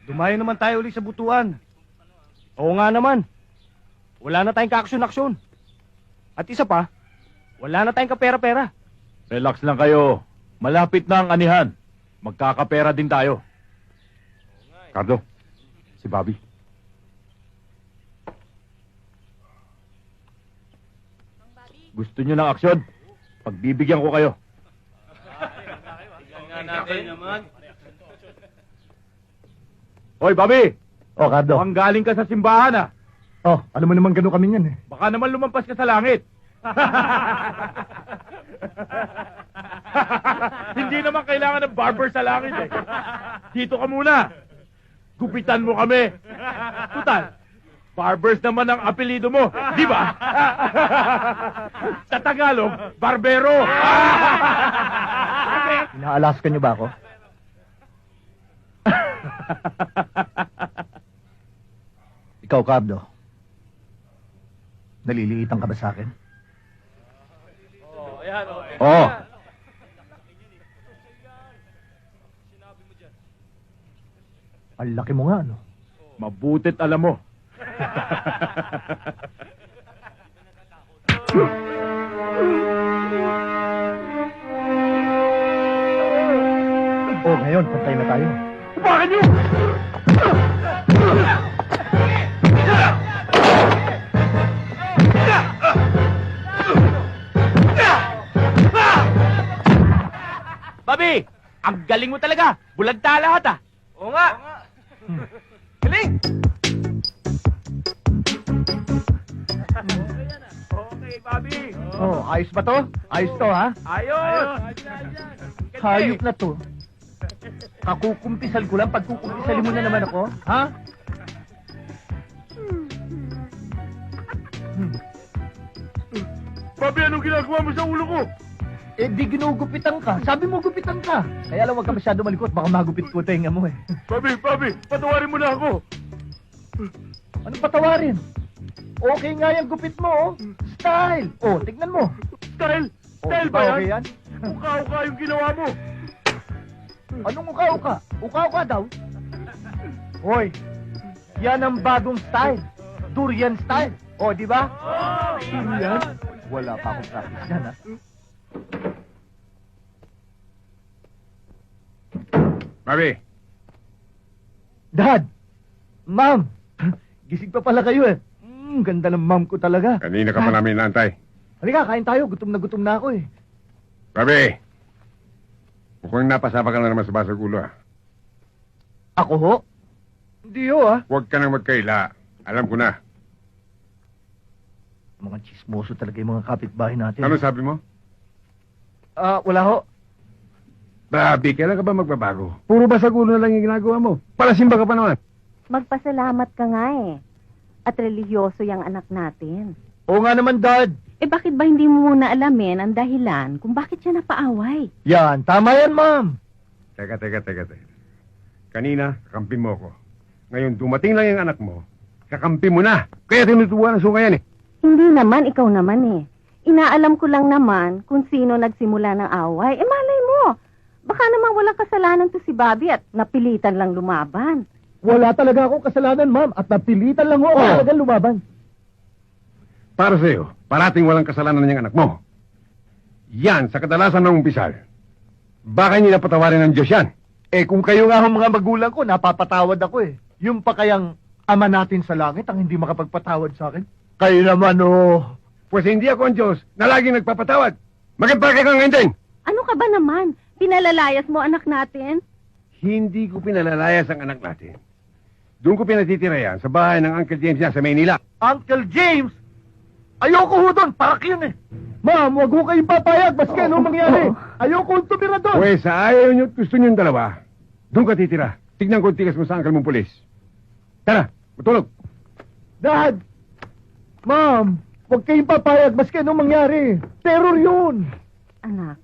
Dumayo naman tayo ulit sa butuan. Oo nga naman. Wala na tayong kaaksyon-aksyon. At isa pa, wala na tayong kapera-pera. Relax lang kayo. Malapit na ang anihan. Magkakapera din tayo. Carlo, si Bobby. Gusto nyo ng aksyon? Pagbibigyan ko kayo. Hoy, Bobby! Oh, Cardo. Mukhang galing ka sa simbahan, ah. Oh, alam mo naman gano'n kami yan eh. Baka naman lumampas ka sa langit. Hindi naman kailangan ng barber sa langit eh. Dito ka muna. Gupitan mo kami. Tutal, barbers naman ang apelido mo, di ba? Sa Tagalog, barbero. Inaalaska niyo ba ako? Ikaw, Cardo. Naliliitan ka ba sa akin? Oo. Ang laki mo nga, ano? Mabutit alam mo. Oh, ngayon, pantay na tayo. Bakit nyo? Bobby! Ang galing mo talaga! Bulagta lahat ah! Oo nga! Galing! Okay, Bobby. Oh, ayos ba to? Ayos to, ha? Ayos! Hayop na to. Kakukumpisal ko lang, pagkukumpisalin mo na naman ako, ha? Bobby, anong ginagawa mo sa ulo ko? Eh, di ginugupitan ka. Sabi mo gupitan ka. Kaya lang, huwag ka masyado malikot. Baka magupit ko tenga mo, eh. Bobby, patawarin mo na ako. Anong patawarin? Okay nga yung gupit mo, oh. Style! Oh, tignan mo. Style? Oh, Style di ba ba okay yan? Uka-uka yung ginawa mo. Anong uka-uka? Uka-uka daw? Hoy, yan ang bagong style. Durian style. Oh, di ba? Durian? Wala pa akong practice yan, ha? Bobby, Dad! Ma'am! Gising pa pala kayo, eh. Ganda ng ma'am ko talaga. Kanina ka pa namin inaantay. Halika, kain tayo. Gutom na ako, eh. Bobby! Mukhang napasama ka na naman sa basag ulo, ah. Ako ho? Hindi ho, ah. Huwag ka nang magkaila. Alam ko na. Mga chismoso talaga yung mga kapitbahay natin. Ano sabi mo? Wala ho. Bobby, kailan ka ba magbabago? Puro basag ulo na lang yung ginagawa mo. Palasimba ka pa naman. Magpasalamat ka nga eh. At religyoso yung anak natin. Oo nga naman, Dad. Eh bakit ba hindi mo muna alamin ang dahilan kung bakit siya napaaway? Yan, tama yan, ma'am. Teka. Kanina, kakampi mo ako. Ngayon, dumating lang yung anak mo. Kakampi mo na. Kaya tinutubuan ang sungayan, eh. Hindi naman, ikaw naman eh. Inaalam ko lang naman kung sino nagsimula ng away. Eh malay mo, baka naman walang kasalanan to si Bobby at napilitan lang lumaban. Wala talaga akong kasalanan, ma'am. At napilitan lang ho ako talagang lumaban. Para sa'yo, parating walang kasalanan ng anak mo. Yan, sa kadalasan ng umpisal. Baka hindi napatawarin ng Diyos yan. Eh, kung kayo nga ang mga magulang ko, napapatawad ako eh. Yung pa kayang ama natin sa langit ang hindi makapagpatawad sa akin? Kayo naman, oh. Pues hindi ako ang Diyos na laging nagpapatawad. Magpapakay ka ngayon din. Ano ka ba naman? Pinalalayas mo anak natin? Hindi ko pinalalayas ang anak natin. Doon ko pinatitira yan sa bahay ng Uncle James niya sa Maynila. Uncle James! Ayoko ho doon, parak yun eh. Ma'am, wag ho kayong papayag, baski anong mangyari. Ayoko hong tumira doon. Pues sa ayaw nyo at gusto nyo dalawa, doon ka titira. Tignan ko ang tigas mo sa uncle mong pulis. Tara, matulog. Dad! Ma'am, wag kayong papayag, baski anong mangyari. Terror yun. Anak,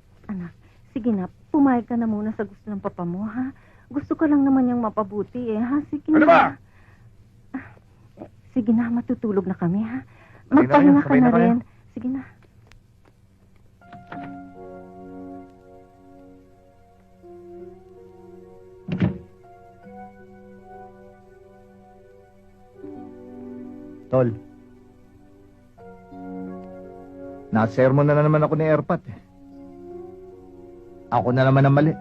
sige na, pumayag ka na muna sa gusto ng papa mo, ha? Gusto ko lang naman yung mapabuti, eh, ha? Sige Ano na. ba? Sige na, matutulog na kami, ha? Sabay na Magpahinga kayo, ka sabay na na kayo. rin. Sige na. Tol. Nasermon na naman ako ni Erpat eh. Ako na naman ang mali.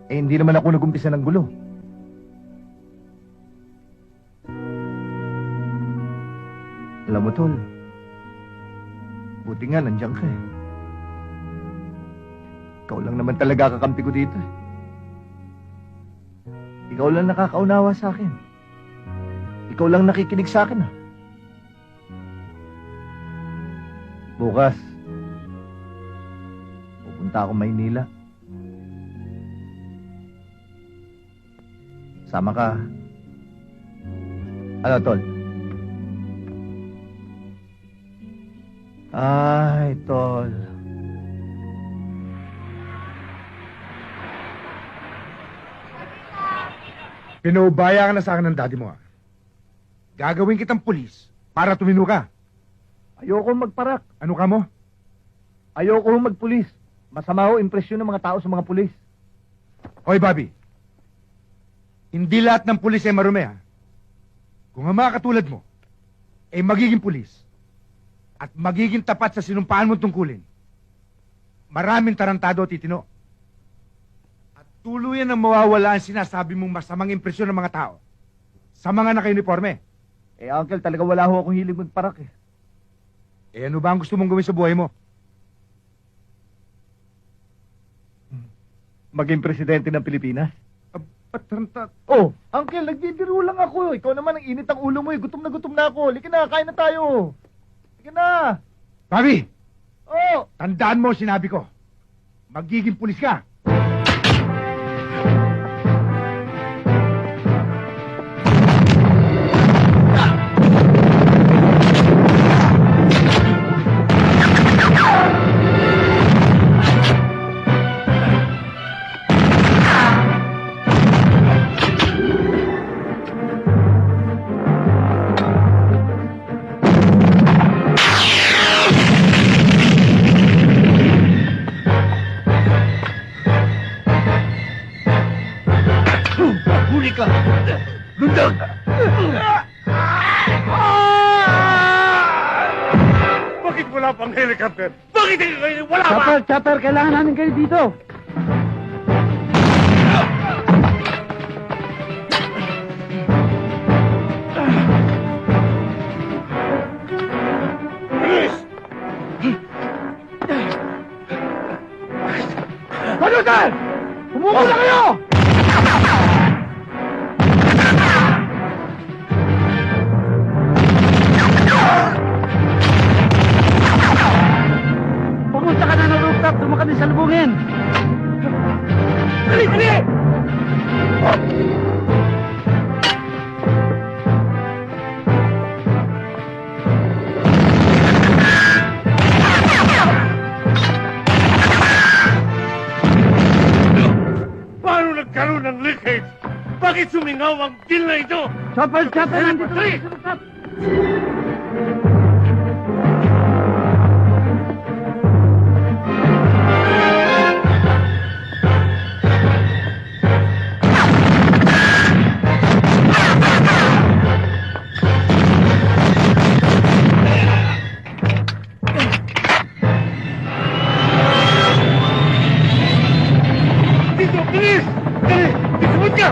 Eh, hindi naman ako nagumpisa ng gulo. Alam mo, Tol, buti nga nandiyan ka eh. Ikaw lang naman talaga kakampi ko dito eh. Ikaw lang nakakaunawa sa akin. Ikaw lang nakikinig sa akin ah. Bukas, pupunta ako Maynila. Sama ka. Ano, Tol? Ay, Tol. Pinubaya ka na sa akin ng daddy mo, ah. Gagawin kitang pulis para tumino ka. Ayoko magparak. Ano ka mo? Ayoko magpulis. Masama ho impresyon ng mga tao sa mga pulis. Hoy, Bobby. Hindi lahat ng pulis ay marumi, ha? Kung ang mga katulad mo ay magiging pulis at magiging tapat sa sinumpaan mong tungkulin, maraming tarantado at titino. At tuluyan ang mawawala ang sinasabi mong masamang impresyon ng mga tao sa mga naka-uniforme. Eh, Uncle, talaga wala ho akong hilig magparak eh. Eh, ano ba ang gusto mong gawin sa buhay mo? Maging presidente ng Pilipinas. Taranta... Oh, Uncle, nagbibiro lang ako. Ikaw naman ang init ang ulo mo eh. Gutom na ako. Lika na, kain na tayo. Lika na. Bobby! Oh, Tandaan mo ang sinabi ko. Magiging pulis ka. huli ka. Lundag! Bakit wala pang helicopter? Bakit wala pa? Chopper, kailangan namin kayo dito. Panutan! Umupo na kayo! Pumunta ka na ng rooftop, doon mo kami salubungin! Dali, dali! Paano nagkaroon ng leakage? Bakit sumingaw ang deal na ito? Chopper, nandito na Dali! sa rooftop! Dito, bilis! Dali! Isunod ka!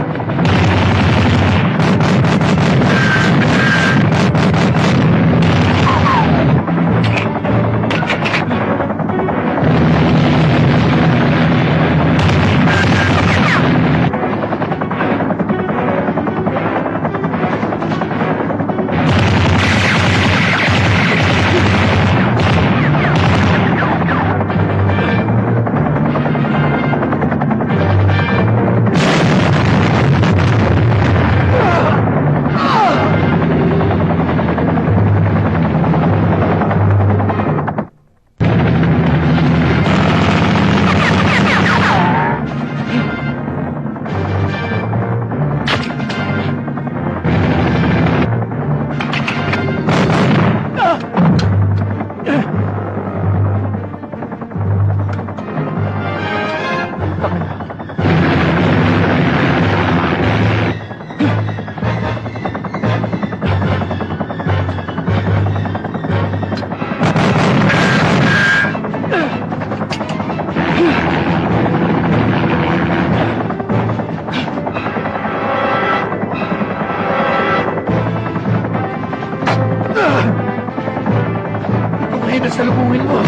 sasalubungin mo.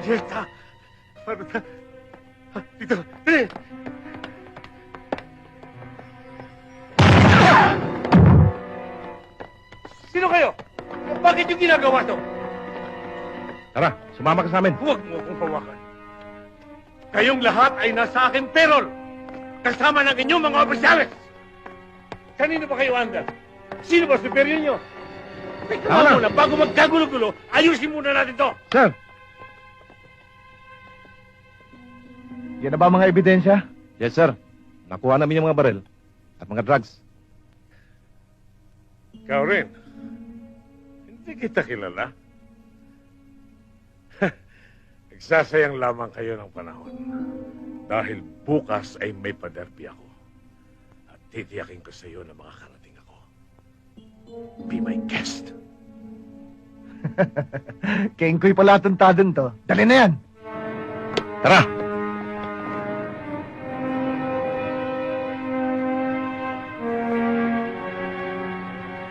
Julieta! Paano na? Dito! Dali! Sino kayo? Bakit yung ginagawa to? Tara, sumama ka sa amin. Huwag mo akong hawakan. Kayong lahat ay nasa akin perol. Kasama ng inyong mga opisyales. Kanino ba kayo andal? Sino ba superior nyo? Teka Tama na. muna, bago magkagulo-gulo, ayusin muna natin to. Sir! Yan na ba mga ebidensya? Yes, sir. Nakuha namin yung mga baril at mga drugs. Ikaw rin. Hindi kita kilala. Nagsasayang lamang kayo ng panahon. Dahil bukas ay may paderby ako. At titiyakin ko sa iyo na makakarating ako. Be my guest. Kengkoy pala tuntadon to. Dali na yan. Tara!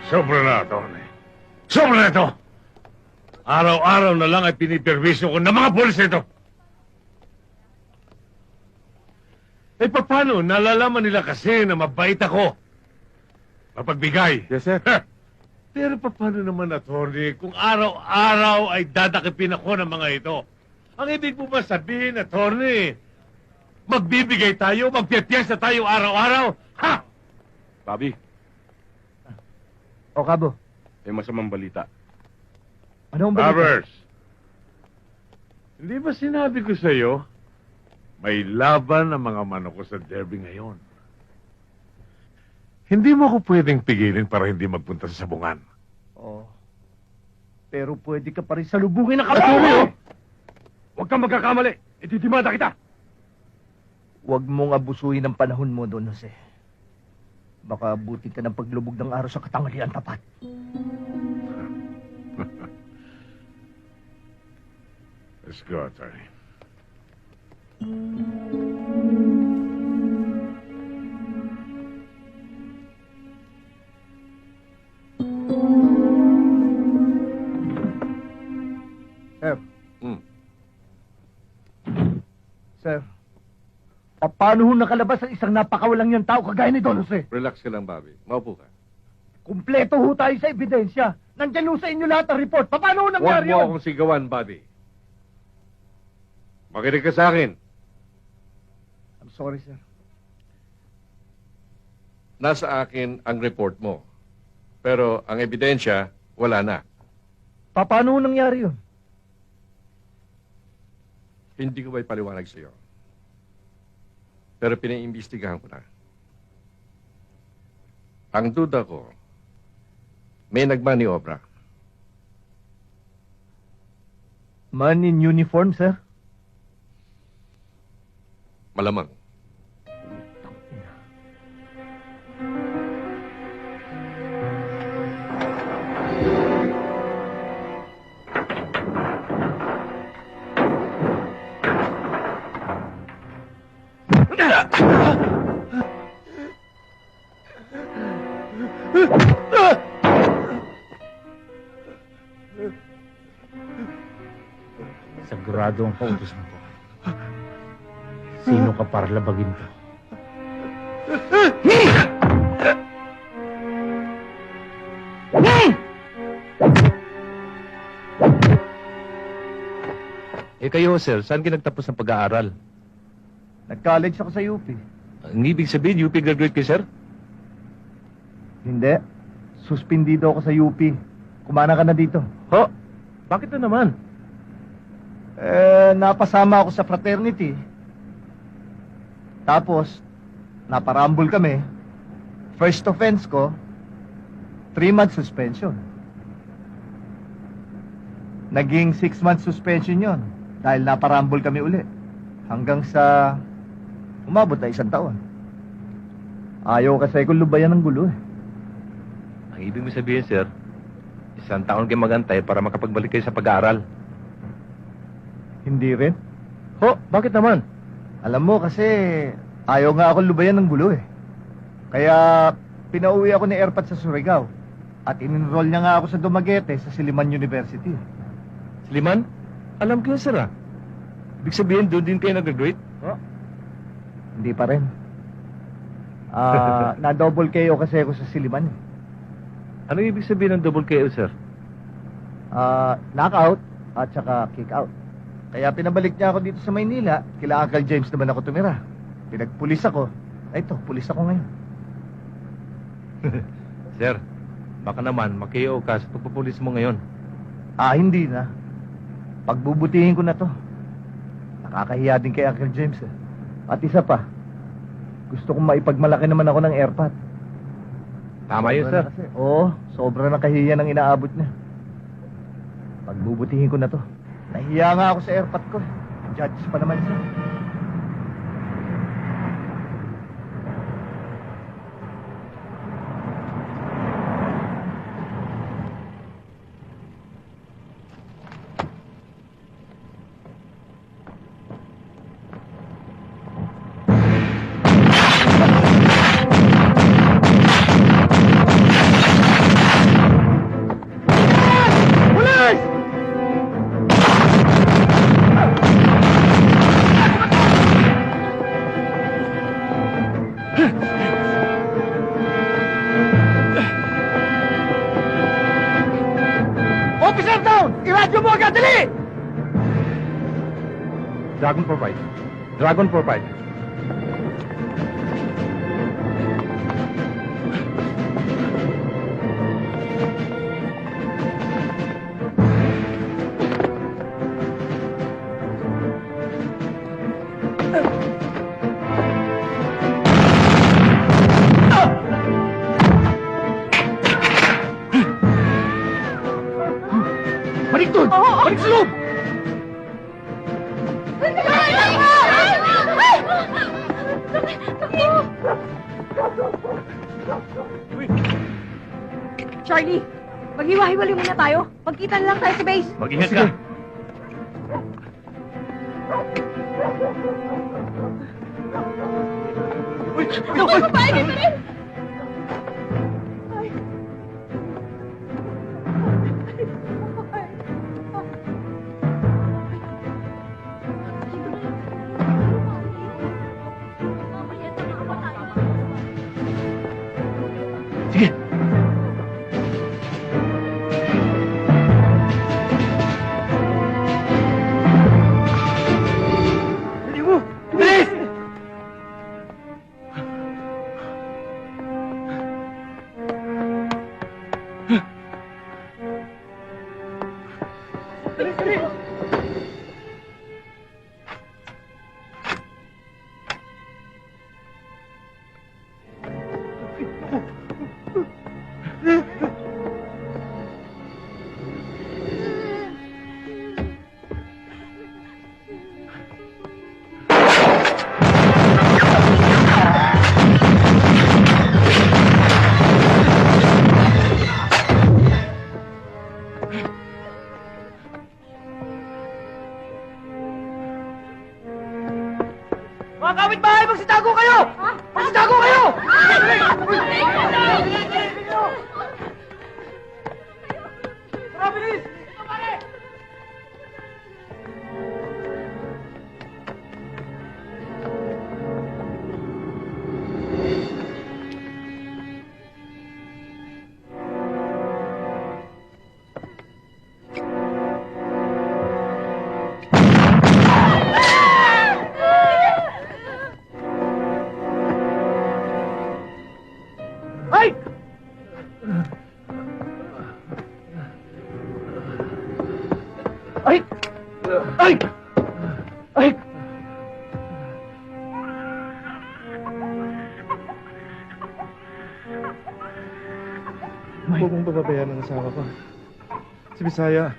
Sobra na, Tony. Sobra na ito! Araw-araw na lang ay piniperwisyo ko ng mga pulis ito. Eh, paano? Nalalaman nila kasi na mabait ako. Mapagbigay. Yes, sir. Pero paano naman, attorney, kung araw-araw ay dadakipin ako ng mga ito? Ang ibig mo ba sabihin, attorney, magbibigay tayo, magpiyesta tayo araw-araw? Ha? Bobby, O, Kabo. may masamang balita. Ano ang balita? Robbers, hindi ba sinabi ko sa iyo, may laban ang mga manok ko sa derby ngayon. Hindi mo ako pwedeng pigilin para hindi magpunta sa sabungan. Oh. Pero pwede ka pa rin salubungin ng Attorney, kabayo! oh! Huwag kang magkakamali. Itidimanda kita. Huwag mong abusuhin ang panahon mo doon, Jose. Baka abutin ka ng paglubog ng araw sa katanghalian tapat. Let's go, attorney. Sir. Hmm. Sir. Paano ho nakalabas ang isang napakawalang yung tao kagaya ni Don Jose? Relax ka lang, Bobby. Maupo ka. Kumpleto ho tayo sa ebidensya. Nandyan ho sa inyo lahat ang report. Paano ho Huwag nangyari mo yun? akong sigawan, Bobby. Makinig ka sa akin. I'm sorry, sir. Nasa akin ang report mo. Pero ang ebidensya, wala na. Paano ho nangyari yun? Hindi ko ba ipaliwanag sa iyo? Pero pinaimbestigahan ko na. Ang duda ko, may nagmaniobra. Man in uniform, sir? Malamang. Sigurado ang kautos mo ko. Sino ka para labagin to? Eh kayo, sir, saan kayo nagtapos ng pag-aaral? Nag-college ako sa UP. Ang ibig sabihin, UP graduate kayo, sir? Hindi. Suspindido ako sa UP. Kumana ka na dito. Ho? Bakit na naman? Napasama ako sa fraternity. Tapos, naparambol kami. First offense ko, 3-month suspension. Naging 6-month suspension yon dahil naparambol kami uli. Hanggang sa umabot na 1 taon. Ayaw kasi kung lubayan ng gulo eh. Ang ibig mo sabihin, sir, 1 taon kayo magantay para makapagbalik kayo sa pag-aaral. Hindi rin. Ho? Bakit naman? Alam mo kasi ayaw nga ako lubayan ng gulo eh. Kaya pinauwi ako ni Erpat sa Surigao. At in-enroll niya nga ako sa Dumaguete sa Siliman University. Sliman? Alam ko yun, sir, ah. Ibig sabihin, doon din kayo nag-graduate? Hindi pa rin. Na-double KO kasi ako sa Siliman. Ano ibig sabihin ng double KO, sir? Knockout at saka kick out. Kaya pinabalik niya ako dito sa Maynila. Kila Uncle James naman ako tumira. Pinagpulis ako. Ay, ito, pulis ako ngayon. Sir, baka naman mag-KO ka sa pagpupulis mo ngayon. Hindi na. Pagbubutihin ko na to. Nakakahiya din kay Uncle James eh. At isa pa, gusto kong maipagmalaki naman ako ng airpot. Tama yun, sir. Oo, sobra na kahiya ng inaabot niya. Pagbubutihin ko na to. Nahiya nga ako sa airpot ko. Judge pa naman siya. Officer down! Iradyo mo agad, dali! Dragon 45. Dragon 45. Balik doon! Balik sa loob! Charlie, maghiwa-hiwalay muna tayo. Magkita na lang tayo sa base. Mag-ingat ka. Naku, babae dito rin! Sige. Dali mo! Bilis! Mga kapitbahay, magsitago kayo! Magsitago kayo! Tara, bilis! Ay! Ay! Ay! Ay! Huwag mong bababayaan ang asawa ko. Si Bisaya.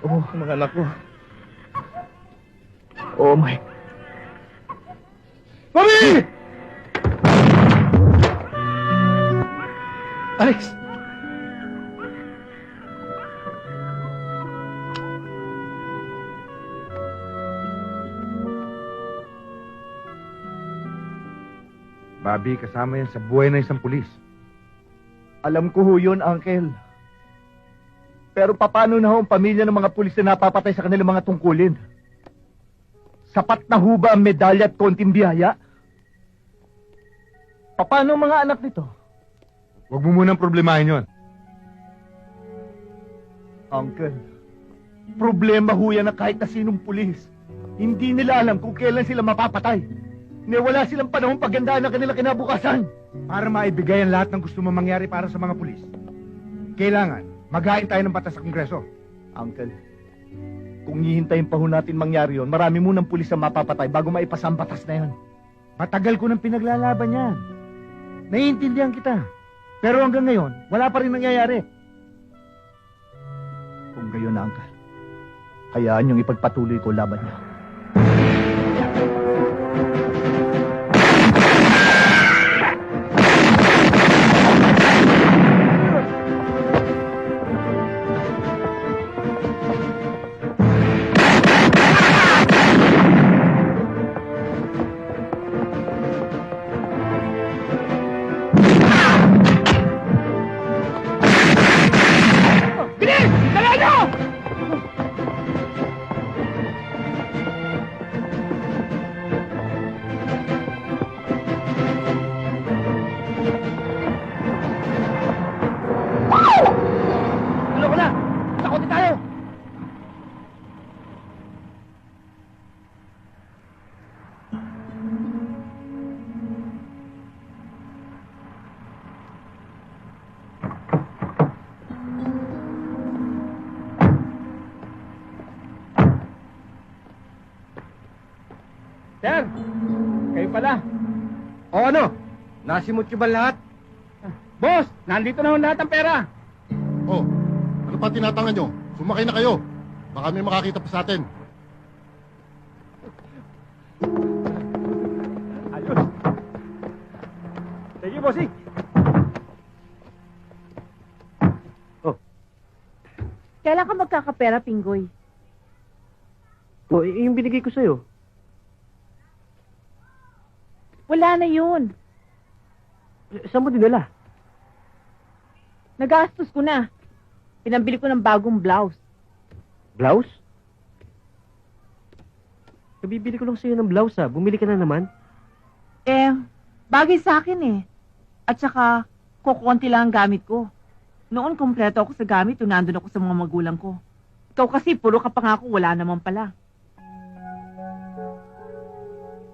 Oo, ang mga anak ko. Oh my... Mami! Alex! Bobby, kasama yan sa buhay ng isang pulis. Alam ko ho yun, Uncle. Pero paano na ho ang pamilya ng mga pulis na napapatay sa kanilang mga tungkulin? Sapat na ho ba ang medalya at konting biyaya? Paano ang mga anak nito? Huwag mo munang problemahin yon. Uncle, problema ho yan na kahit na sinong pulis. Hindi nila alam kung kailan sila mapapatay. Wala silang panahon pagandaan ng kanilang kinabukasan. Para maibigay ang lahat ng gusto mo mangyari para sa mga pulis, kailangan maghain tayo ng batas sa Kongreso. Uncle, kung hihintayin pa ho natin mangyari yun, marami munang pulis ang mapapatay bago maipasa ang batas na yun. Matagal ko nang pinaglalaban yan. Naiintindihan kita. Pero hanggang ngayon, wala pa rin nangyayari. Kung gayon na, Uncle, hayaan niyong ipagpatuloy ko laban niyo. Tulog na! Sakotin tayo! Sir, kayo pala. O ano? Nasimot ko ba lahat? Boss, nandito na ho lahat ang pera. Oh, ano pa tinatangan nyo? Sumakay na kayo. Baka may makakita pa sa atin. Ayos. Sige, bossing. Kailan ka magkakapera, Pinggoy? Yung binigay ko sa'yo. Wala na yun. Saan mo dinala? Nagastos ko na. Pinambili ko ng bagong blouse. Blouse? Kabibili ko lang sa'yo ng blouse, ha. Bumili ka na naman. Bagay sa akin eh. At saka, kukunti lang ang gamit ko. Noon, kompleto ako sa gamit nung nandun ako sa mga magulang ko. Ikaw kasi, puro ka pa nga ako, wala naman pala.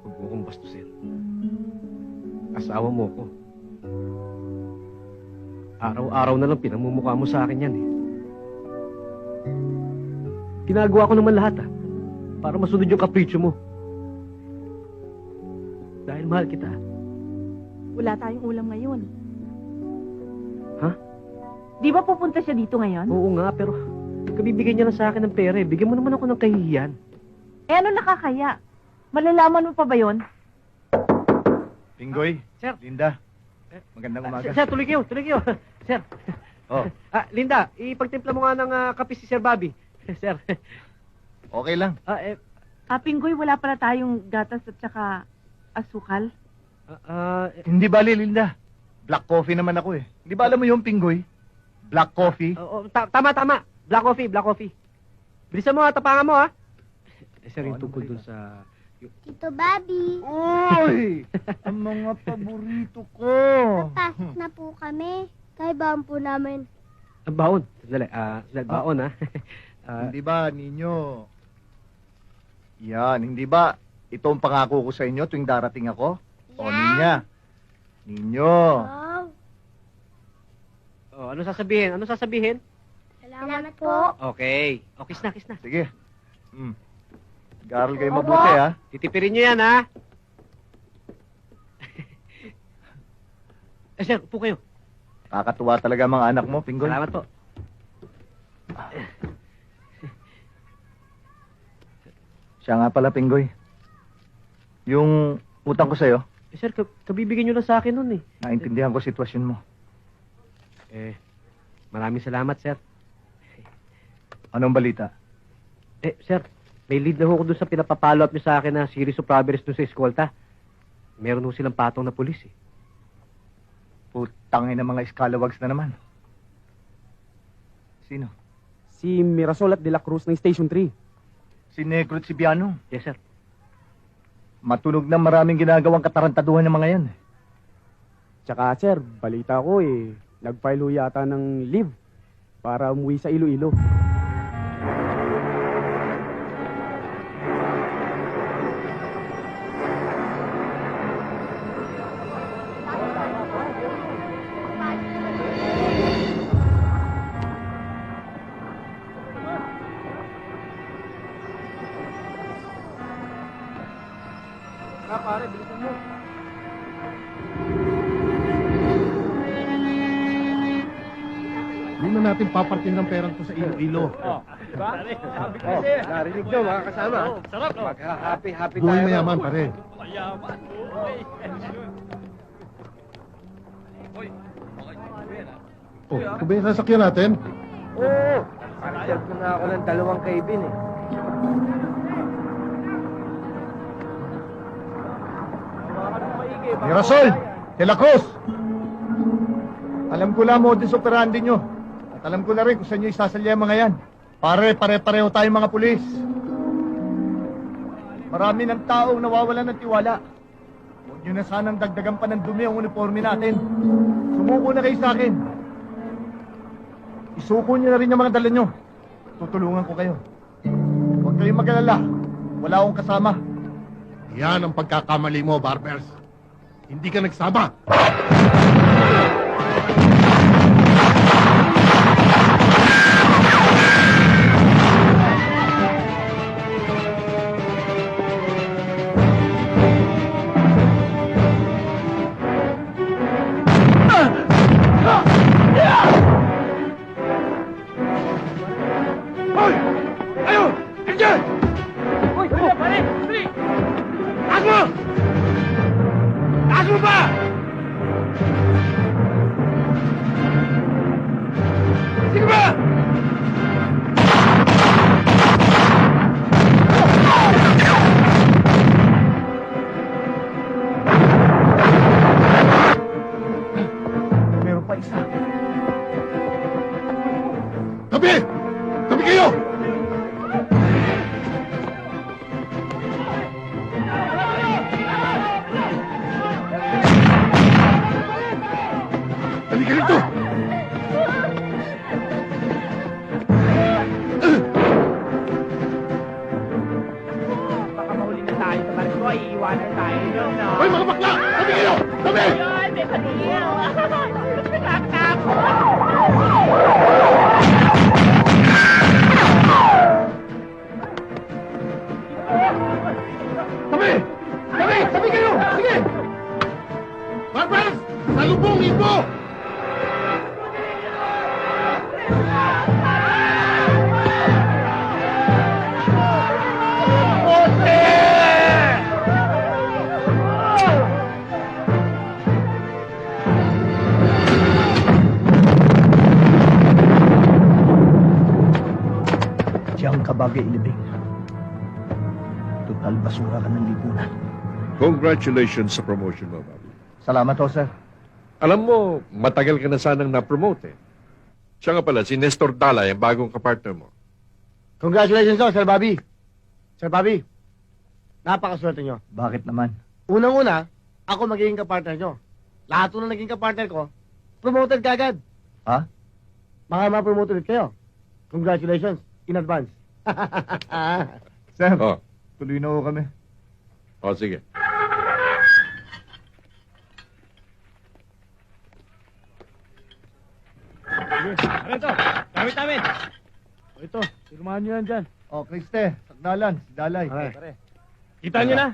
Huwag mo kong bastusin. Asawa mo ko. Araw-araw na lang pinamumukha mo sa akin yan eh. Ginagawa ko naman lahat para masunod yung kapritsyo mo. Dahil mahal kita. Wala tayong ulam ngayon. Ha? Di ba pupunta siya dito ngayon? Oo nga, pero kabibigyan niya lang sa akin ng pera eh. Bigyan mo naman ako ng kahihiyan. Ano nakakaya? Malalaman mo pa ba yon? Pinggoy, Sir. Linda, magandang umaga. Sir, tuloy kayo. Sir. Oh, Linda, ipagtimpla mo nga ng kape si Sir Bobby. Sir. okay lang. Pinggoy, wala pala tayong gatas at saka asukal. Hindi bali, Linda. Black coffee naman ako eh. Hindi ba alam mo yung Pinggoy? Black coffee? Tama. Black coffee. Bilisan mo tapangan mo Sir, yung ano tungkol ba dun sa... Tito Bobby, Uy! Ang mga paborito ko. pasok na po kami. Kaya baon po namin. Ang baon. Sandali, baon Hindi ba, ninyo? Yan, hindi ba? Ito ang pangako ko sa inyo tuwing darating ako? O, ninya. Ninyo. Wow. ano sasabihin? Salamat po. Okay. Kiss na. Sige. Garal kayo mabuti, ha? Titipirin nyo yan, ha? Sir, upo kayo. Kakatuwa talaga ang mga anak mo, Pinggoy. Salamat po. Siya nga pala, Pinggoy. Yung utang ko sa'yo, Sir, kabibigyan nyo lang sa akin nun, eh. naintindihan ko sitwasyon mo. Maraming salamat, sir. Anong balita? Sir, may lead na ho ko dun sa pinapapalo up nyo sa akin na series of robberies dun sa eskolta. Meron ho silang patong na pulis eh. Putangin ng mga scalawags na naman. Sino? Si Mirasol at De La Cruz ng Station 3. Si Negro at si Biano. Yes, sir. Matunog na maraming ginagawang katarantaduhan ng mga yan. Tsaka sir, balita ko nag-file ho yata ng leave para umuwi sa Iloilo. Hindi na natin papartin ng perang to sa Iloilo. Narinig nyo mga kasama. Sarap, no? Magka-happy Buhay mayaman, pare. Oh, ito ba yung sasakyan natin? Oo! Pareserve ko na ako ng 2 kaibin eh. Mirasol! De La Cruz! Alam ko na modus operandi nyo. At alam ko na rin kung saan nyo isasalya ang mga yan. Pare-pareho tayong mga pulis. Marami ng taong nawawalan ng tiwala. Huwag nyo na sanang dagdagan pa ng dumi ang uniforme natin. Sumuko na kayo sa akin. Isuko nyo na rin yung mga dala nyo. Tutulungan ko kayo. Huwag kayong mag-alala. Wala akong kasama. Yan ang pagkakamali mo, Barbers. Hindi ka nagsama. Meron pa isa. Tabi! Tabi kayo! Halika rito! Baka mahuli na tayo sa barko, iiwanan tayo doon, no? Hoy, mga bakla! Tabi kayo! Tabi! Ayun, may paniyaw. Nakatakot. Tabi! Tabi! Tabi kayo! Sige! Barbers! Salubungin mo! Diyan ka bagay ilibing. Total basura ka ng lipunan. Congratulations sa promotion mo, Bobby. Salamat ho, sir. Alam mo, matagal ka na sanang na-promote eh. Siya nga pala, si Nestor Dalay, ang bagong kapartner mo. Congratulations ho, Sir Bobby. Sir Bobby, napakaswerte nyo. Bakit naman? Unang-una, ako magiging kapartner nyo. Lahat na naging kapartner ko, promoted kagad. Ha? Baka ma-promote ulit kayo. Congratulations in advance. Sir, Oh, tuloy na ho kami. oh sige. Ano to? Gamit namin. O ito, firmahan nyo yan dyan. O, Kriste, Sakdalan, si Dalay. Kita nyo na.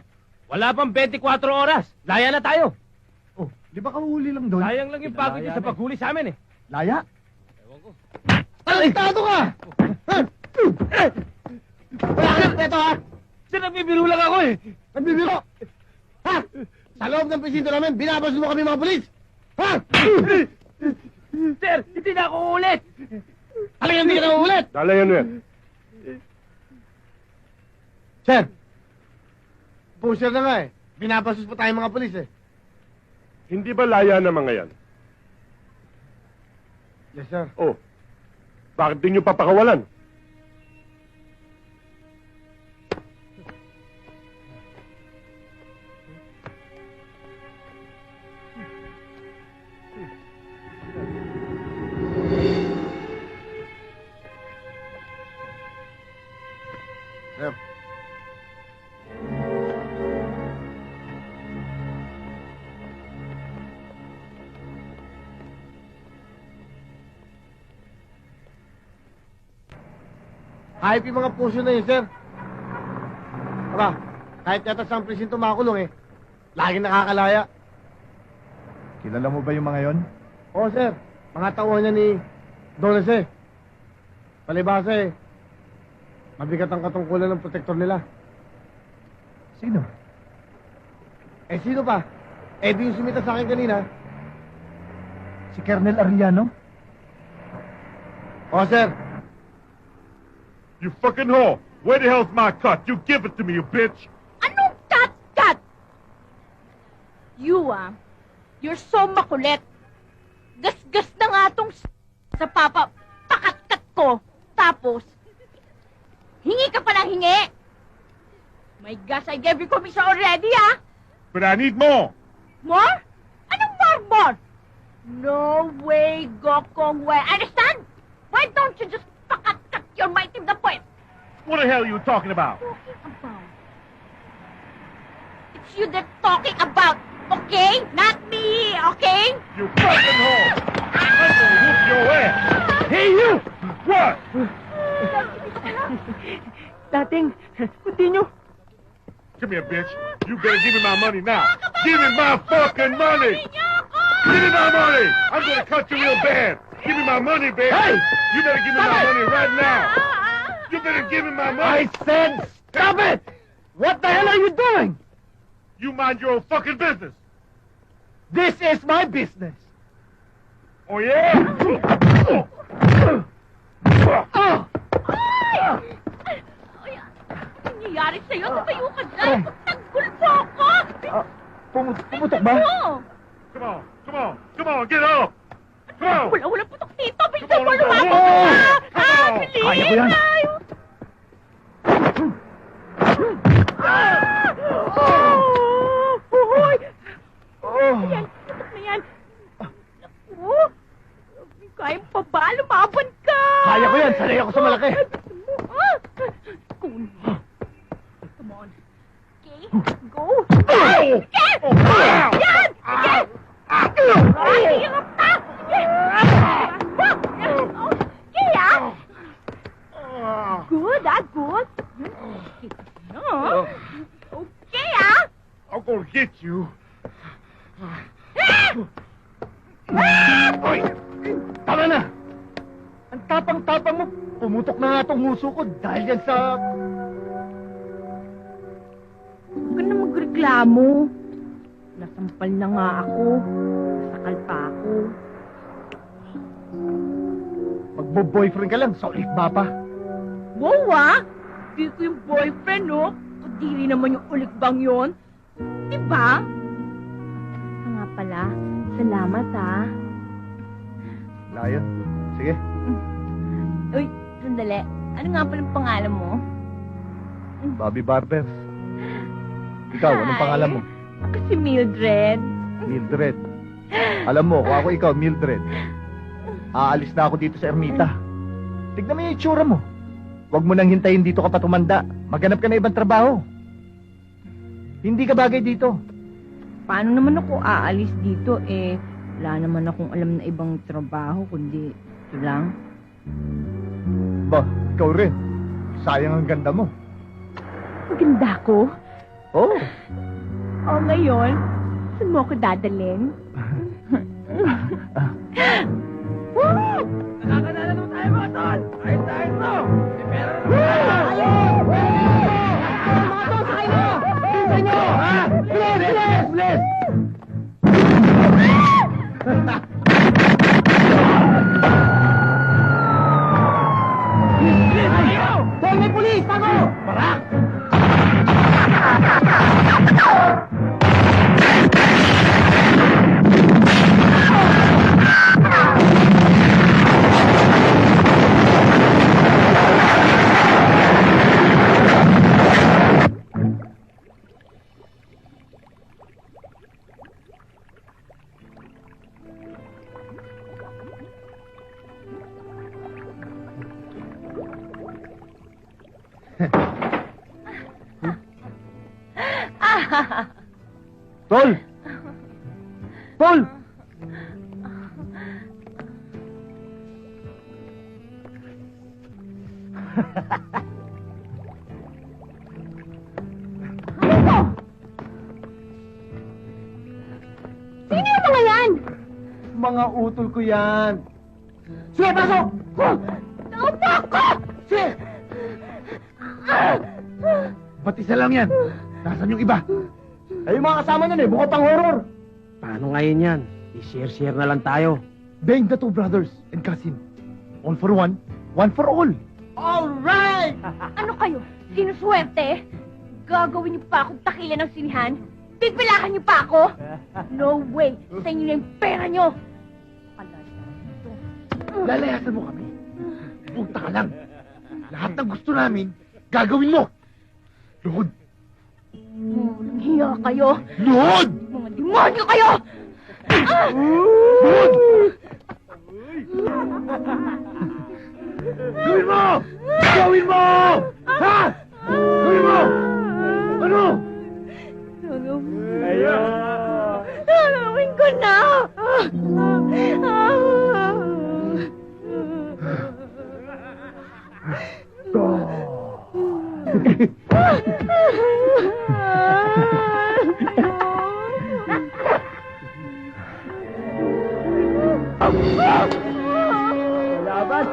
Wala pang 24 oras. Laya na tayo. Oh, di ba kahuli lang doon? Sayang lang yung pagod nyo sa paghuli sa amin eh. Laya? Taliktado ka! Wala ka na ito, ha? Sir, nagbibiro lang ako eh. Nagbibiro! Ha? Sa loob ng presinto namin, binabasun mo kami mga polis! Ha? Sir, hindi na ako ulit. Talagang hindi ka na uulit! Dalay ano yan? Sir! Pusher na nga eh. binabasos pa tayo mga pulis eh. Hindi ba laya na mga yan? Yes, sir. Oh, bakit di nyo papakawalan? Sir. Kahit yung mga puso na yun, sir. Aba, kahit yata sa presinto makulong eh. Laging nakakalaya. Kilala mo ba yung mga yon? Oo, sir. Mga tauhan niya ni Dones eh. Palibasa eh. Mabigat ang katungkulan ng protektor nila. Sino? Eh, sino pa? Eh, di yung sumita sa akin kanina. Si Colonel Arellano? Oo, sir. You fucking whore! Where the hell's my cut? You give it to me, you bitch! Anong cut? You're so makulit. Gas-gas na nga tong sa papa, pakat-kat ko. Tapos, hingi ka pa ng hingi. My gosh, I gave you commission already, ah. But I need more! More? Anong more? No way, Gokong way. Understand? Why don't you just pakat-kat your might in the point? What the hell are you talking about? Talking about? It's you that talking about, okay? Not me, okay? You fucking whore! I'm gonna whoop your ass! Hey, you! What? Dating, continue. Come here, bitch. You better give me my money now. Give me my fucking money! Give me my money! I'm gonna cut you real bad. Give me my money, bitch. Hey! You better give me my money right now. You better give me my money. I said, stop it! What the hell are you doing? You mind your own fucking business. This is my business. Oh, yeah? Oh! Anong nangyayari sa'yo? Tumayo ka dyan. Tanggol mo ako. Pumutok ba? Oo. Come on, get up. Come on. Wala putok dito. Bilisan mo Come on, lumabas come on. ka. Come on. Bilis. Kaya ko yan. Hoy! Oh! Yan, putok na yan. Naku. Kayang pa ba? Lumaban ka. Kaya ko yan. Sanay ako sa malaki. Cool. Come on. Okay, go. Okay! Yan! Sige! Ay, hirap na! Sige! Okay, ah! Good, good. No. Okay, ah! I'm gonna get you. Hoy! Tama na! Ang tapang-tapang mo. Pumutok na nga tong huso ko dahil yan sa... Huwag ka na magreklamo. Nasampal na nga ako. Nasakal pa ako. Magbo-boyfriend ka lang sa ulikba pa. Wow, ah! Di ko yung boyfriend, no? Kadiri naman yung ulikbang yon. Diba? Nga pala, salamat ah. Layon. Sige. Uy, sandali. Ano nga palang pangalan mo? Bobby Barbers. Ikaw, anong Hi. pangalan mo? Ako si Mildred. Mildred. Alam mo, kung ako ikaw, Mildred, aalis na ako dito sa ermita. Tignan mo yung itsura mo. Huwag mo nang hintayin dito ka pa tumanda. Maghanap ka na ibang trabaho. Hindi ka bagay dito. Paano naman ako aalis dito eh? Wala naman akong alam na ibang trabaho, kundi ito lang. Ba, ikaw rin. Sayang ang ganda mo. Maganda ko. Oh, O ngayon, saan mo ako dadalhin? Nakakadala naman tayo mga tol! Ayun tayo to! May pera na Mga to, sakay na! Bilisan nyo! Ha? Bilis! Bilis! Bilis! Hoy, may pulis! Tago! Parak! Tol! Tol! Sino yung mga yan? Mga utol ko yan. Sige, pasok! Naupo ako! Sige! Ba't isa lang yan? Nasaan yung iba? Ay, yung mga kasama nun bukod pang horror. Paano ngayon yan? I-share-share na lang tayo. Bang the two brothers and cousin. All for one, one for all. Alright! Ano kayo? Sinuswerte? Gagawin niyo pa akong takila ng sinihan? Pigpilakan niyo pa ako? No way! Sa inyo na yung pera niyo! Lalayasan mo kami. Punta ka lang. Lahat ng gusto namin, gagawin mo. Lord! Walang hiya kayo! Lord! Mga demonyo kayo! Lord! Gawin mo! Gawin mo! Ha? Gawin mo! Ano? Gagawin ko na! Laban!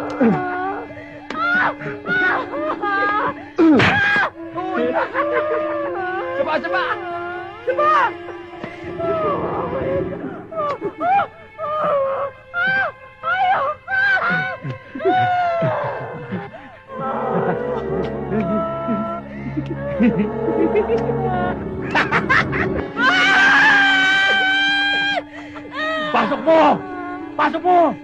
Saba! Saba! Saba! Pasok mo! Pasok mo!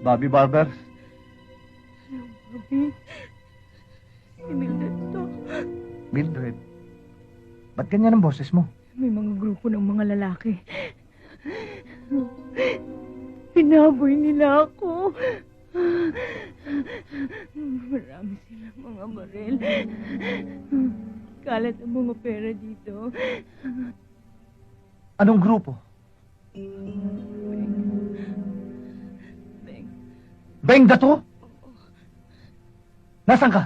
Bobby Barbers. Bobby, si Mildred to. Mildred. Ba't ganyan ang boses mo? May mga grupo ng mga lalaki. Pinaboy nila ako. Marami silang mga baril. Kalat ang mga pera dito. Anong grupo? Beng Dato? Nasaan ka?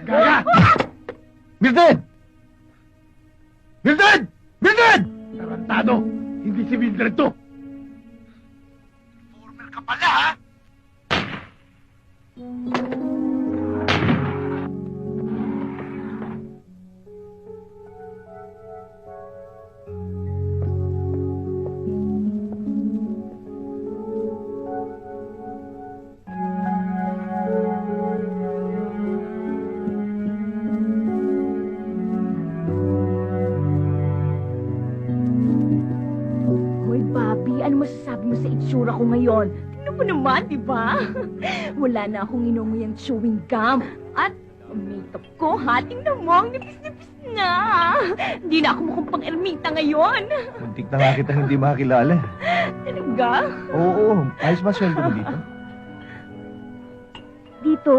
Gaya! Mildred! Mildred! Mildred! Tarantado! Hindi si Mildred to! Former ka pala, ha? Hoy, Bobby, ano masasabi mo sa itsura ko ngayon? Tingnan mo naman, di ba? Wala na akong inunguyang chewing gum. At ang makeup ko, ha? Tingnan mo, ang nipis-nipis na. Hindi na ako mukhang pang-ermita ngayon. Muntik na nga kitang hindi makakilala. Talaga? Oo, ayos ba sweldo mo dito? Dito?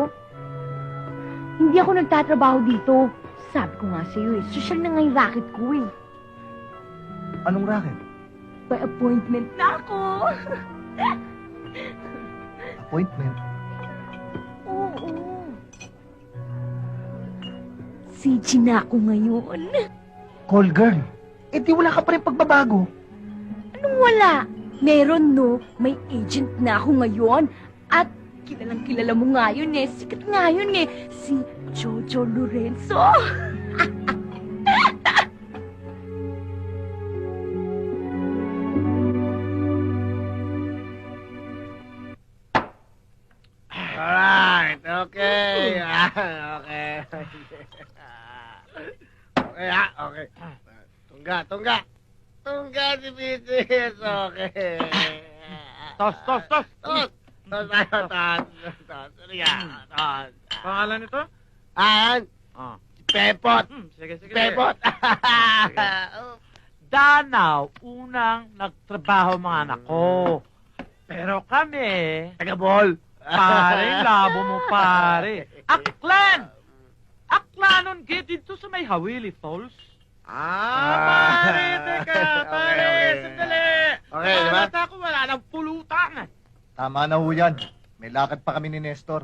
Hindi ako nagtatrabaho dito. Sabi ko nga sa'yo eh, social na nga yung racket ko eh. Anong racket? By appointment na ako. Appointment? Oo. si Ginako ngayon. Call girl. Eh di wala ka pa rin pagbabago. Anong wala? Meron no, may agent na ako ngayon. At kilalang kilala mo nga yun eh. Sikat nga yun eh. Si Jojo Lorenzo. Alright, okay. Okay. Okay, okay. Tungga si Pisis. Okay. Tos. Tos tayo, tos. Pangalan nito? Ah, Pepot. Sige. Pepot. Danaw, unang nagtrabaho mga anak ko. Pero kami, Tagabol. pare, labo mo pare. Aklan! Aklanon kayo dito sa may Hawili Falls. Pare, Teka, pare, sandali. Okay, di ba? Pangalat ako, wala nang pulutan. Tama na ho yan. May lakad pa kami ni Nestor.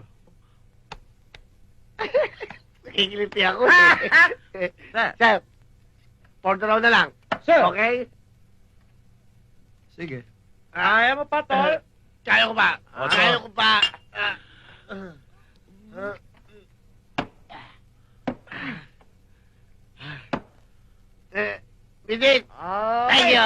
Nakikiliti ako. Sir, order na lang. Sir. Okay? Sige. Kaya mo pa, tol? Kaya ko pa. Kaya ko pa. Visit! Thank you!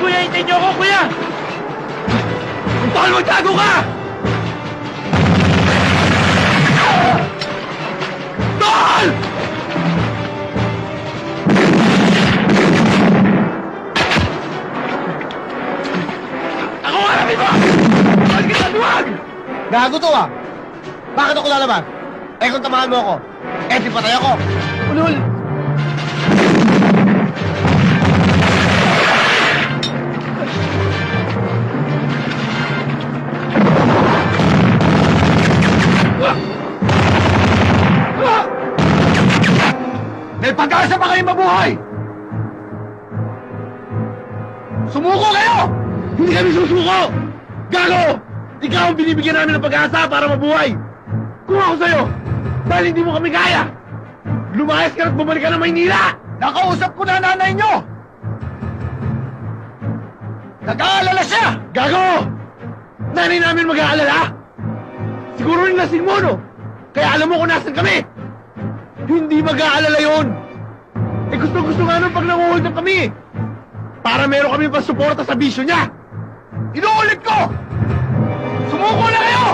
Kuya, hintayin niyo ako, kuya! Tol, magtago ka! Tol! Ako nga namin mo! Huwag kita, duwag! Gago to ah! Bakit ako lalaban? Eh kung tamahan mo ako, eh di patay ako! Ulul! May pag-asa pa kayong mabuhay! Sumuko kayo! Hindi kami susuko! Gago! Ikaw ang binibigyan namin ng pag-asa para mabuhay! Kung ako sa'yo, dahil hindi mo kami kaya, lumayas ka at bumalik ka ng Maynila! Nakausap ko na nanay nyo! Nag-aalala siya! Gago! Nanay namin mag-aalala? Siguro rin lasing mo, no? Kaya alam mo kung nasan kami! Hindi mag-aalala yun! Eh gusto nga nun pag nanguhold na kami! Para meron kami pa suporta sa bisyo niya! Inuulit ko! Sumuko na kayo!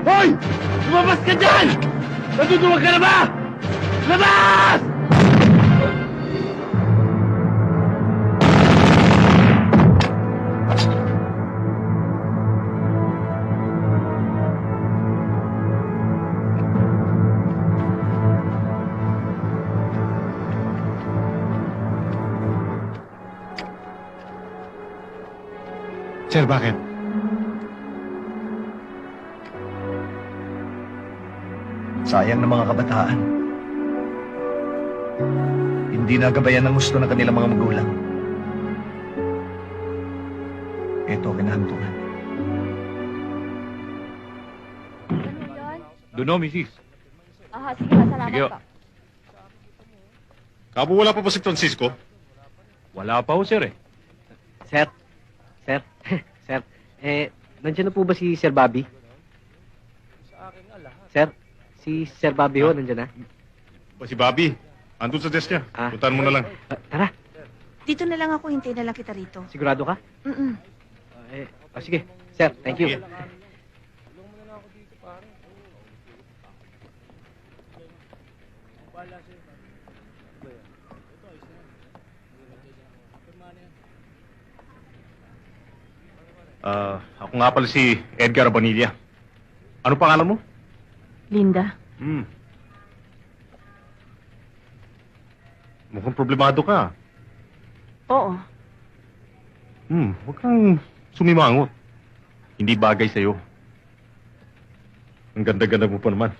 Hoy! Lumabas ka dyan! Natutuwag ka na ba? Labas! Sir, bakit? Sayang ng mga kabataan. Hindi nagabayan ng gusto ng kanilang mga magulang. Ito ang kinahantungan. Doon, misis. Sige, salamat Sige, po. Kabo wala pa ba si Francisco? Wala pa ho, sir eh. Sir, sir, nandiyan na po ba si Sir Bobby? Sir, si Sir Bobby ho, nandiyan na? Ba si Bobby? Andun sa desk niya. Ah. Puntahan mo na lang. Tara, Dito na lang ako, hintay na lang kita rito. sigurado ka? Mm-mm. Sige, sir, thank you. Sige. Ako nga pala si Edgar Bonilla. Ano pangalan mo? Linda. Mukhang problemado ka. Oo. Huwag kang sumimangot. Hindi bagay sa'yo. Ang ganda-ganda mo pa naman.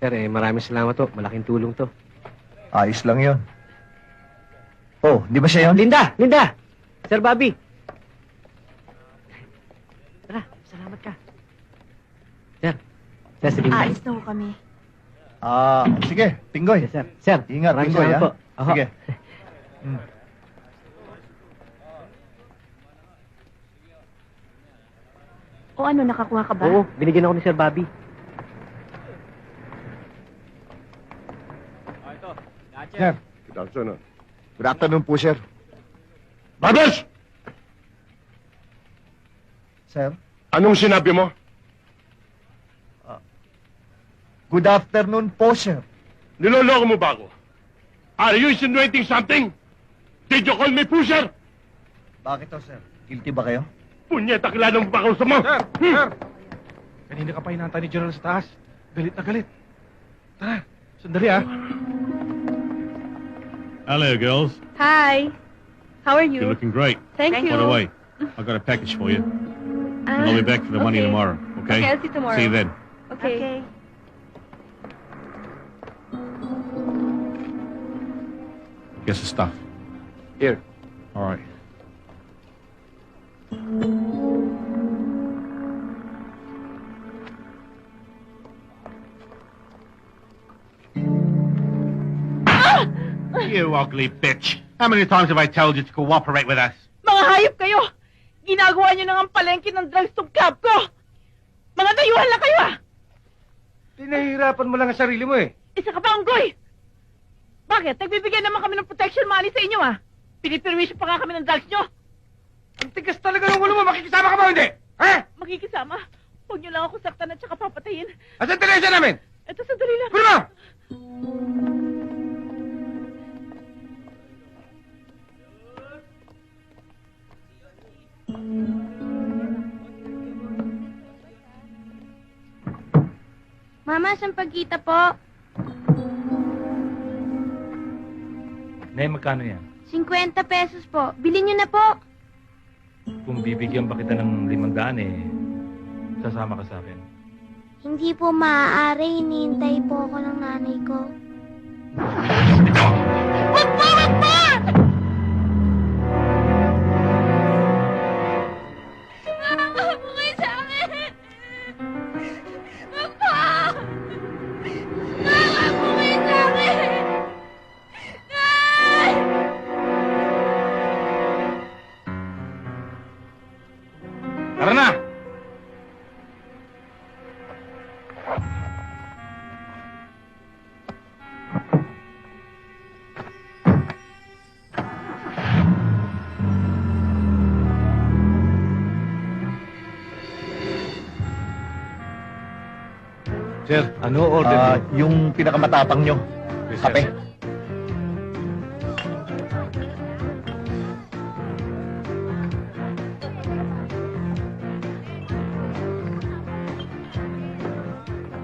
Sir, maraming salamat to. Malaking tulong to. Ayos lang yon. Oh, di ba siya yun? Linda! Linda! Sir Bobby! Tara, salamat ka. Sir, si Linda. Aalis na ho kami. Sige, Tinggoy. Yes, sir. Sir, Ingat, maraming Tinggoy, salamat ha? po. Oho. Sige. O ano, nakakuha ka ba? Oo, binigyan ako ni Sir Bobby. Sir. Good afternoon po, sir. Brothers! Sir? Anong sinabi mo? Good afternoon po, sir. Niloloko mo ba ako? Are you insinuating something? Did you call me pusher? Bakit to, sir? Guilty ba kayo? Punyeta, kilala mo ba ako sa mo? Sir! Kanina ka pa hinantay ni General sa taas. Galit na galit. Tara, sandali ah. Hello, girls. Hi. How are You're looking great. Thank By the way, I've got a package for you. I'll be back for the money okay. tomorrow, okay? Okay, I'll see you tomorrow. See you then. Okay. Guess the stuff. Here. All right. You ugly bitch. How many times have I told you to cooperate with us? Mga hayop kayo! Ginagawa niyo nang ang palengke ng drugs tong club ko! Mga dayuhan lang kayo ah! Pinahihirapan mo lang ang sarili mo eh. Isa ka pa, Unggoy! Bakit? Nagbibigay naman kami ng protection money sa inyo ah! Pinipirwisyo pa nga kami ng drugs nyo! Ang tigas talaga ng ulo mo. Makikisama ka ba o hindi? Ha? Makikisama? Huwag niyo lang ako saktan at saka papatayin. Asan talesa namin? Ito, sandali lang. Kuno mo! Mama, saan pagkita po? Nay, magkano yan? 50 pesos po. Bilhin niyo na po. Kung bibigyan ba kita ng 500, sasama ka sa akin. Hindi po maaari. Hinihintay po ako ng nanay ko. Wag po! Wag po! Wag po kayo sa akin! Wag po! Wag po kayo sa akin! Nay! Tara na! Sir, ano order niyo? Yung pinakamatapang nyo. Yes, Kape. sir.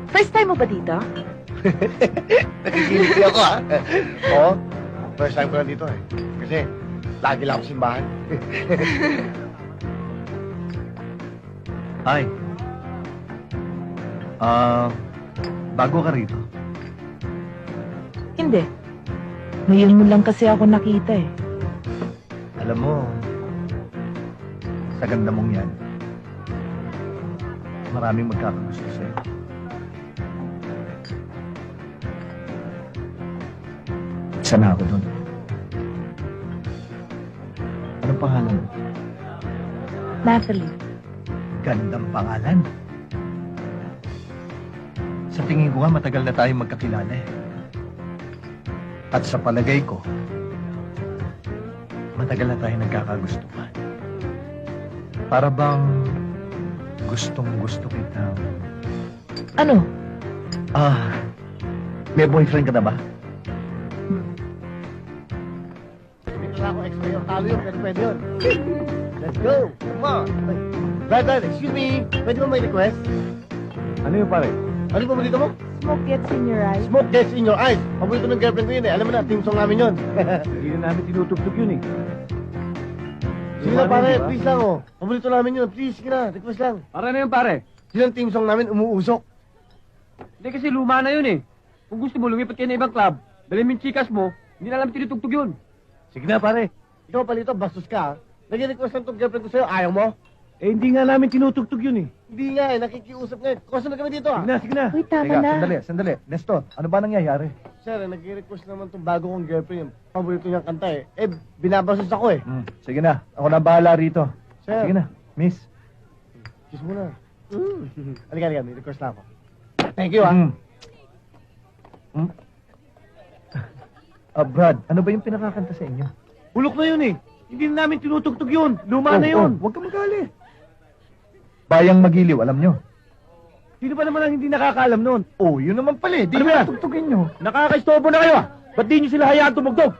First time mo ba dito? Nakikiliti ako, ha? Oo. First time ko lang dito eh. Kasi, lagi lang ako simbahan. Ay. Bago ka rito. Hindi. Ngayon mo lang kasi ako nakita eh. Alam mo, sa ganda mong yan, maraming magkakagusto sa'yo. Isa na ako dun. Anong pangalan mo? Natalie. Gandang pangalan. Sa tingin ko nga matagal na tayong magkakilala eh. At sa palagay ko, matagal na tayong nagkakagustuhan. Para bang gustong-gusto kitang... Ano? May boyfriend ka na ba? Dito na ako, ex-mayor. Talo yun, pwede yun. Let's go! Come on! Brad, excuse me. Pwede mo may request? Ano yun pare? Ano yung paborito mo? Smoke gets in your eyes. Smoke gets in your eyes. Paborito ng girlfriend ko yun eh. Alam mo na, team song namin yun. Hindi na namin tinutugtog yun eh. Sige na pare, please lang oh. Paborito namin yun. Please, sige na. Request lang. Para na yun, pare. Yun ang team song namin, umuusok. Hindi kasi luma na yun eh. Kung gusto mo, lumipat kayo na ibang club. Dali mo yung chikas mo, hindi na alam tinutugtog yun. Sige na pare. Ikaw palito, bastos ka. Nag-request lang itong girlfriend ko sa'yo. Ayaw mo? Eh hindi nga namin tinutugtog yun eh. Hindi nga eh, nakikiusap nga eh. Kusa na kami dito ah. Sige na. Uy, tama Teka, na. sandali. Nestor, ano ba nangyayari? Sir, nag-request naman itong bago kong girlfriend. Yung paborito niyang kanta eh. Eh, binabasos ako eh. Sige na, ako na bahala rito. Sir. Sige na, miss. Kiss mo na. Halika, may request na ako. Thank you ah. Brad, ano ba yung pinakakanta sa inyo? Bulok na yun eh. Hindi na namin tinutugtog yun. Luma na yun. Huwag ka magalit. Bayang Magiliw, alam nyo? Sino ba naman ang hindi nakakaalam nun? Yun naman pala eh. Di Ano ba nyo yan? tugtugin nyo. Nakakaistobo na kayo ah. Ba't di nyo sila hayaan tumugtog?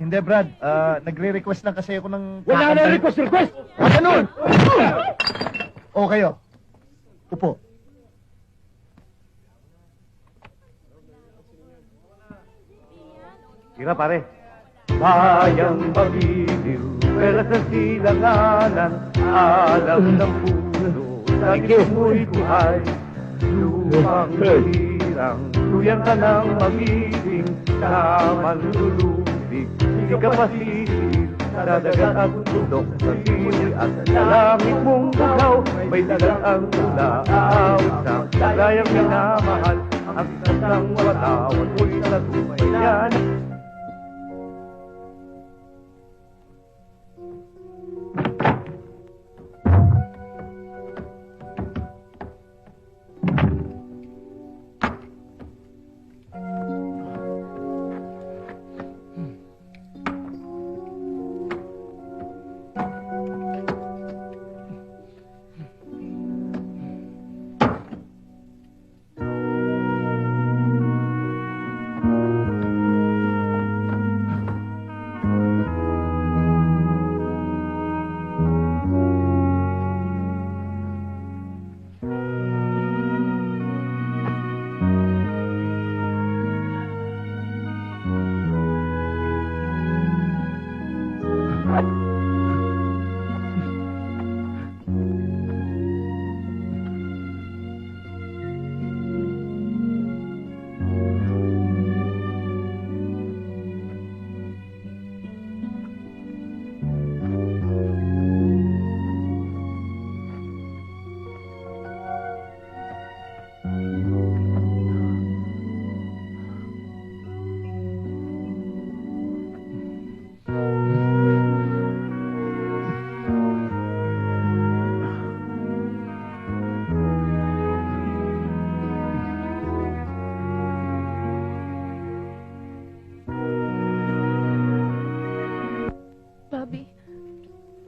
Hindi Brad. Nagre-request lang kasi ako ng... Wala na request! Ganun! O kayo. Upo. Tira pare. Bayang Magiliw, pero sa silanganan, alam ng puno, sagip mo'y buhay. Lumang hirang, tuyang ka ng magiling, sa manlulubig, hindi ka pasisig, sa dagat at bundok, sa sili at sa langit mong bugaw, may dagat ang tula, aawit sa layang minamahal, ang isang watawan mo'y natumayan.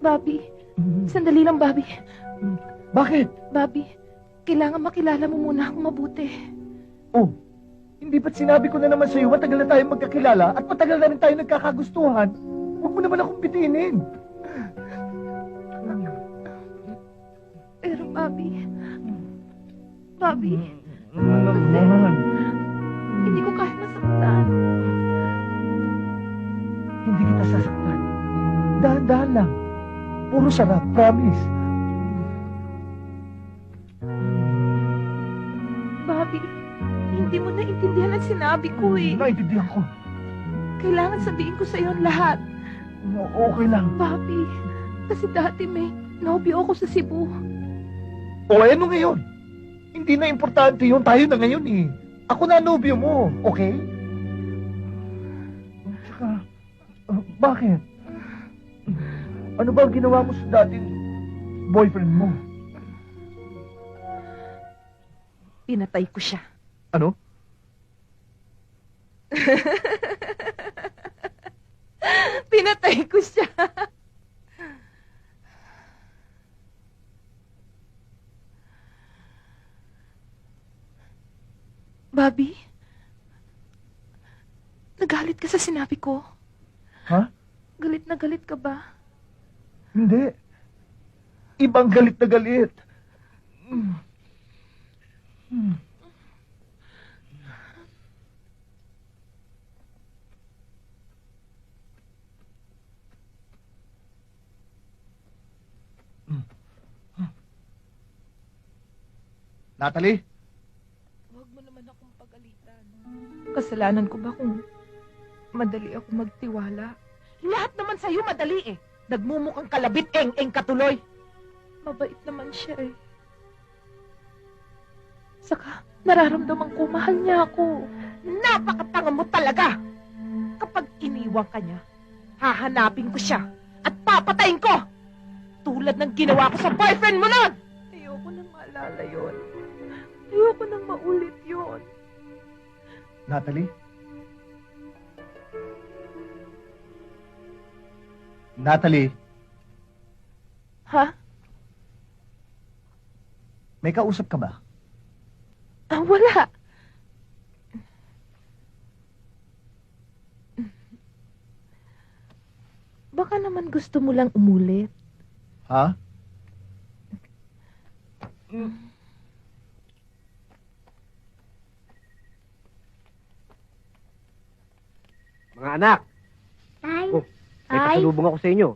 Bobby, sandali lang, Bobby. Bakit? Bobby, kailangan makilala mo muna ako mabuti. Hindi ba't sinabi ko na naman sa'yo, matagal na tayong magkakilala at matagal na rin tayo nagkakagustuhan. Huwag mo naman akong bitinin. Pero, Bobby, kasi hindi ko kahit masaktan. lang. Puro sarap, promise. Bobby, hindi mo naintindihan ang sinabi ko eh. Naintindihan ko. Kailangan sabihin ko sa iyo ang lahat. Okay lang. Bobby, kasi dati may nobyo ako sa Cebu. O ano ngayon? Hindi na importante yun. Tayo na ngayon eh. Ako na nobyo mo, okay? Tsaka, bakit? Ano ba ang ginawa mo sa dating boyfriend mo? Pinatay ko siya. Ano? Pinatay ko siya. Bobby? Nagalit ka sa sinabi ko? Ha? Galit na galit ka ba? Hindi. Ibang galit na galit. Natalie? Huwag mo naman akong pagalitan. Kasalanan ko ba kung madali ako magtiwala? Lahat naman sa'yo madali eh. Nagmumukhang kalabit eng katuloy. Mabait naman siya eh. Saka, nararamdaman ko, mahal niya ako. Napakatanga mo talaga. Kapag iniwan ka niya, hahanapin ko siya at papatayin ko. Tulad ng ginawa ko sa boyfriend mo nun. Ayoko nang maalala yun. Ayoko nang maulit yun. Natalie? Natalie, Ha? may kausap ka ba? Wala. Baka naman gusto mo lang umulit. Ha? Mga anak, Tay, Oh, may Tay, pasalubong ako sa inyo.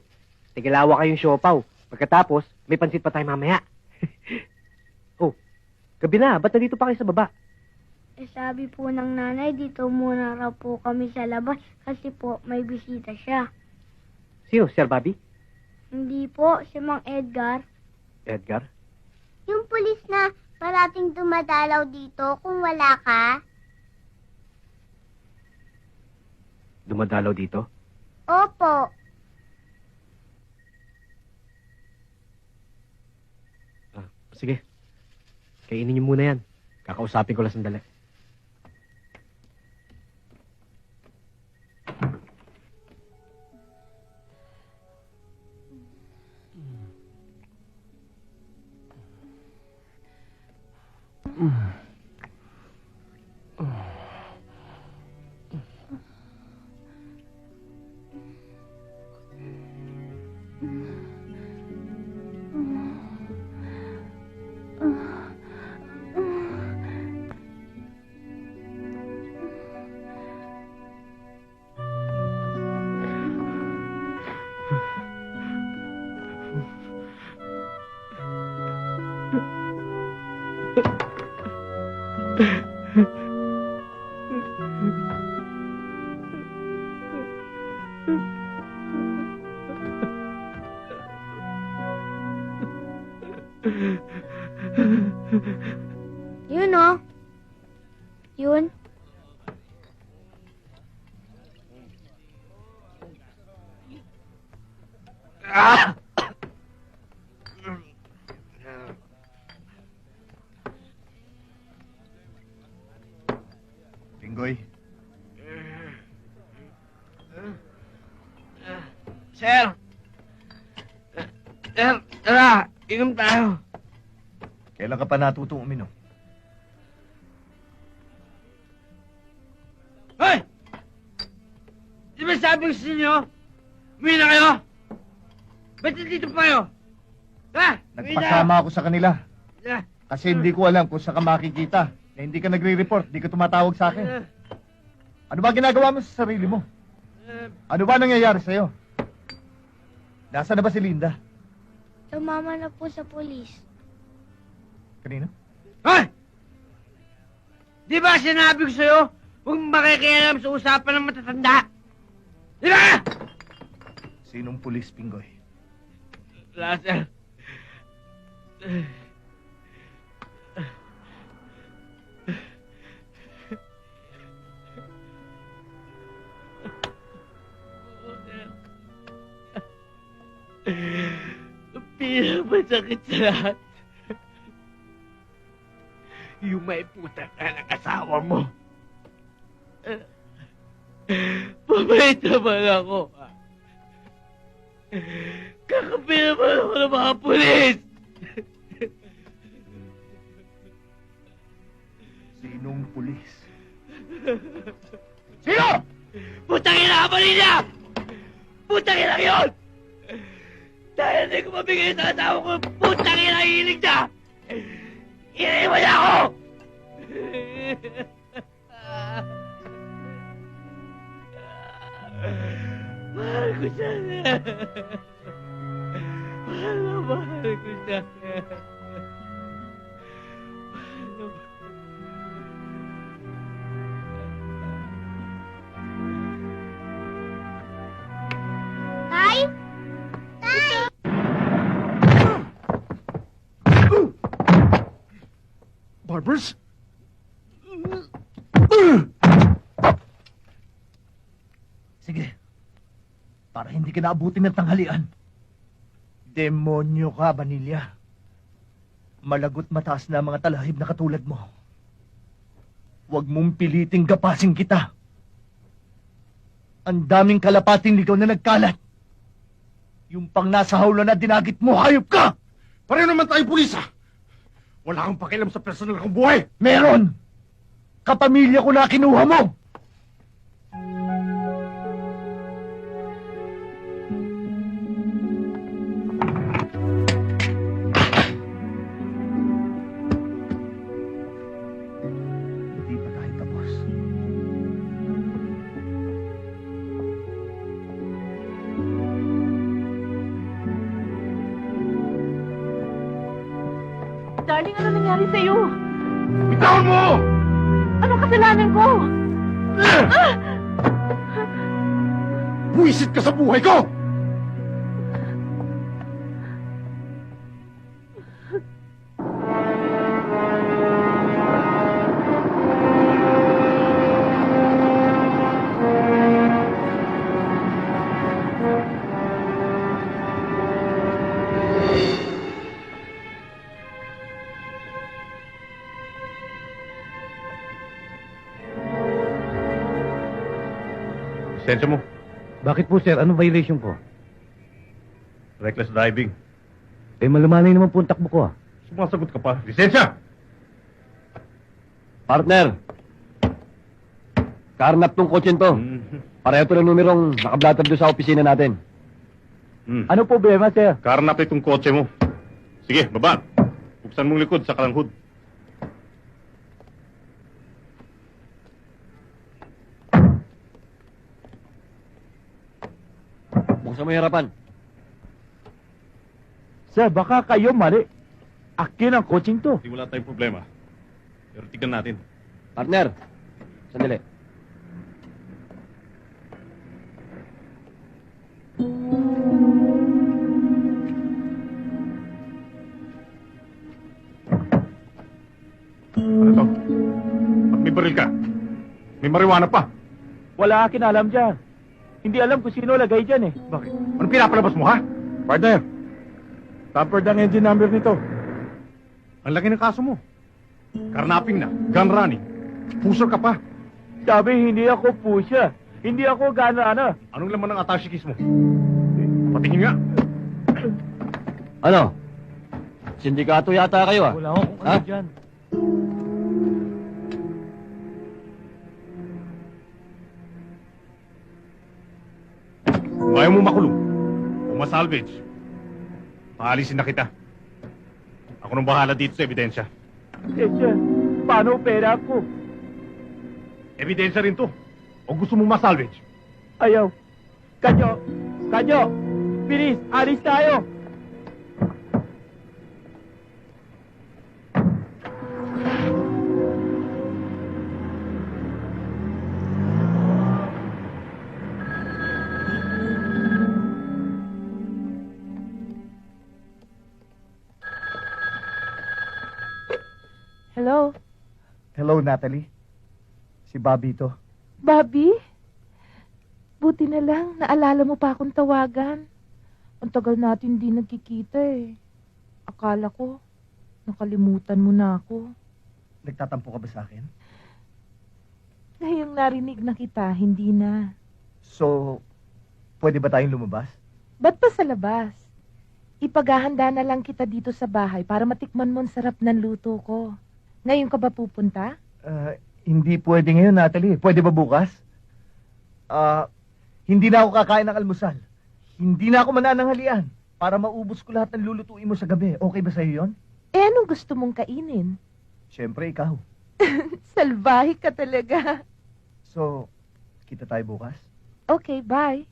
Tigilawa kayong siopaw. Pagkatapos, may pansit pa tayo mamaya. Oh, gabi na. Ba't nandito pa kayo sa baba? sabi po ng nanay, dito muna raw po kami sa labas kasi po may bisita siya. Sino? Sir Bobby? Hindi po, si Mang Edgar. Edgar? Yung pulis na parating dumadalaw dito kung wala ka. Dumadalaw dito? Opo. Sige. Kainin niyo muna yan. Kakausapin ko lang sandali. Yun o. Yun. Pinggoy, Sir! Sir, tara! Inom tayo! kailan ka pa natutong uminom? Hoy! Di ba sabi ko sa inyo? Uwi na kayo! Ba't nandito pa kayo? Ha? Uwi na! Nagpasama ako sa kanila. Ah, Kasi hindi ko alam kung saan ka makikita. Na hindi ka nagre-report, hindi ka tumatawag sa akin. Ano ba ginagawa mo sa sarili mo? ah, Ano ba nangyayari sa'yo? Nasaan na ba si Linda? Tumama na po sa polis. Kanina? Hoy! Di ba sinabi ko sa'yo, huwag makikialam sa usapan ng matatanda? Di ba? Sinong pulis, Pinggoy? Wala, sir. Ang pinakamasakit sa lahat, yung may puta ka ng asawa mo. Pabait naman ako. Kakapi naman ako ng mga pulis. Sinong pulis? Sino? Putang ina ka, Manila! Putang ina yun! Dahil hindi ko mabigay sa asawa ko, putang ina hilig na! Iniwan niya ako! Mahal ko siya. Mahal ko siya. Tay? Tay! Barbers? Sige. Para hindi ka naabutin ng tanghalian. Demonyo ka, Vanilla. Malagot mataas na mga talahib na katulad mo. Huwag mong piliting gapasin kita. Ang daming kalapating ligaw na nagkalat. Yung pang nasa hawla na dinagit mo, hayop ka! Pareho naman tayo pulis, ha? Wala kang pakialam sa personal kong buhay. Meron! Kapamilya ko na kinuha mo! Hindi pa tayo tapos. Darling, ano nangyari sa'yo? Bitawan mo! Anong kasalanan ko? Buwisit ka sa buhay ko! Lisensya mo. Bakit po, sir? Ano violation ko? Reckless driving. Eh, malumanay naman po ang takbo ko, ah. Sumasagot ka pa. Lisensya! Partner! Karnap tong kotse to. Pareho to ng numerong nakablatter doon sa opisina natin. Ano problema, sir? Karnap itong kotse mo. Sige, baba. Buksan mong likod sa kalanghod. Buksan mo yung harapan. Sir, baka kayo mali. Akin ang coaching to. Hindi wala tayong problema. Pero tignan natin. Partner! Sandali. Ano to? Ba't may baril ka? May marijuana pa. Wala akin alam dyan. Hindi alam kung sino lagay dyan eh. Bakit? Anong pinapalabas mo, ha? Partner, tampered ang engine number nito. Ang laki ng kaso mo. Karnaping na, gun running. Pusher ka pa. Sabi, hindi ako pusher. Hindi ako gana-ana. Anong laman ng attache case mo? Patingin nga. Ano? Sindikato yata kayo, ah. Wala akong kung ano dyan. Kung ayaw mo makulong, o masalvage, paalisin na kita. Ako nang bahala dito sa ebidensya. Eh, sir, paano pera ko? Ebidensya rin to. O gusto mo masalvage? Ayaw. Kadyo! Kadyo! Bilis, alis tayo! Hello? Hello, Natalie. Si Bobby to. Bobby? Buti na lang, naalala mo pa akong tawagan. Ang tagal natin di nagkikita eh. Akala ko, nakalimutan mo na ako. Nagtatampo ka ba sa akin? Ngayong narinig na kita, hindi na. So, pwede ba tayong lumabas? Ba't pa sa labas? Ipaghahanda na lang kita dito sa bahay para matikman mo ang sarap ng luto ko. Ngayon ka ba pupunta? Hindi pwede ngayon, Natalie. Pwede ba bukas? Hindi na ako kakain ng almusal. Hindi na ako manananghalian para maubos ko lahat ng lulutuin mo sa gabi. Okay ba sa'yo yun? Eh, anong gusto mong kainin? Siyempre, ikaw. Salbahe ka talaga. So, kita tayo bukas? Okay, bye.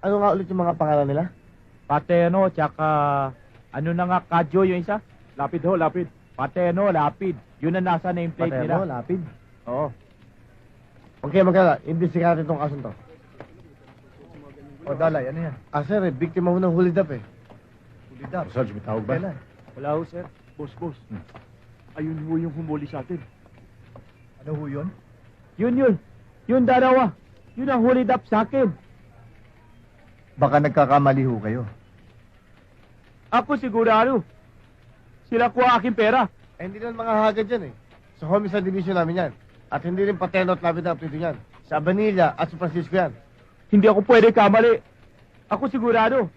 Ano nga ulit yung mga pangalan nila? Pateno, tsaka... Ano na nga, Kadyo yung isa? Lapid ho, lapid. Pateno, lapid. Yun ang nasa nameplate nila. Lapid. Oo. Okay, magkala. Imbestigahan natin itong kaso to. O, Dalay, ano yan? Sir, biktima mo ng hulidap eh. Hulidap? Sarge, may tawag ba? Kailan? Wala ho, sir. Boss. Ayun ho yung humuli sa atin. Ano ho yun? Yun. Yun dalawa. Yun ang hold up sa akin. Baka nagkakamali ho kayo. Ako sigurado. Sila kuha aking pera. Hindi naman mga hagad yan eh. Sa homicide division namin yan. At hindi rin Pateno at Lapid dito yan. Sa Abanilla at sa Francisco yan. Hindi ako pwede kamali. Ako sigurado.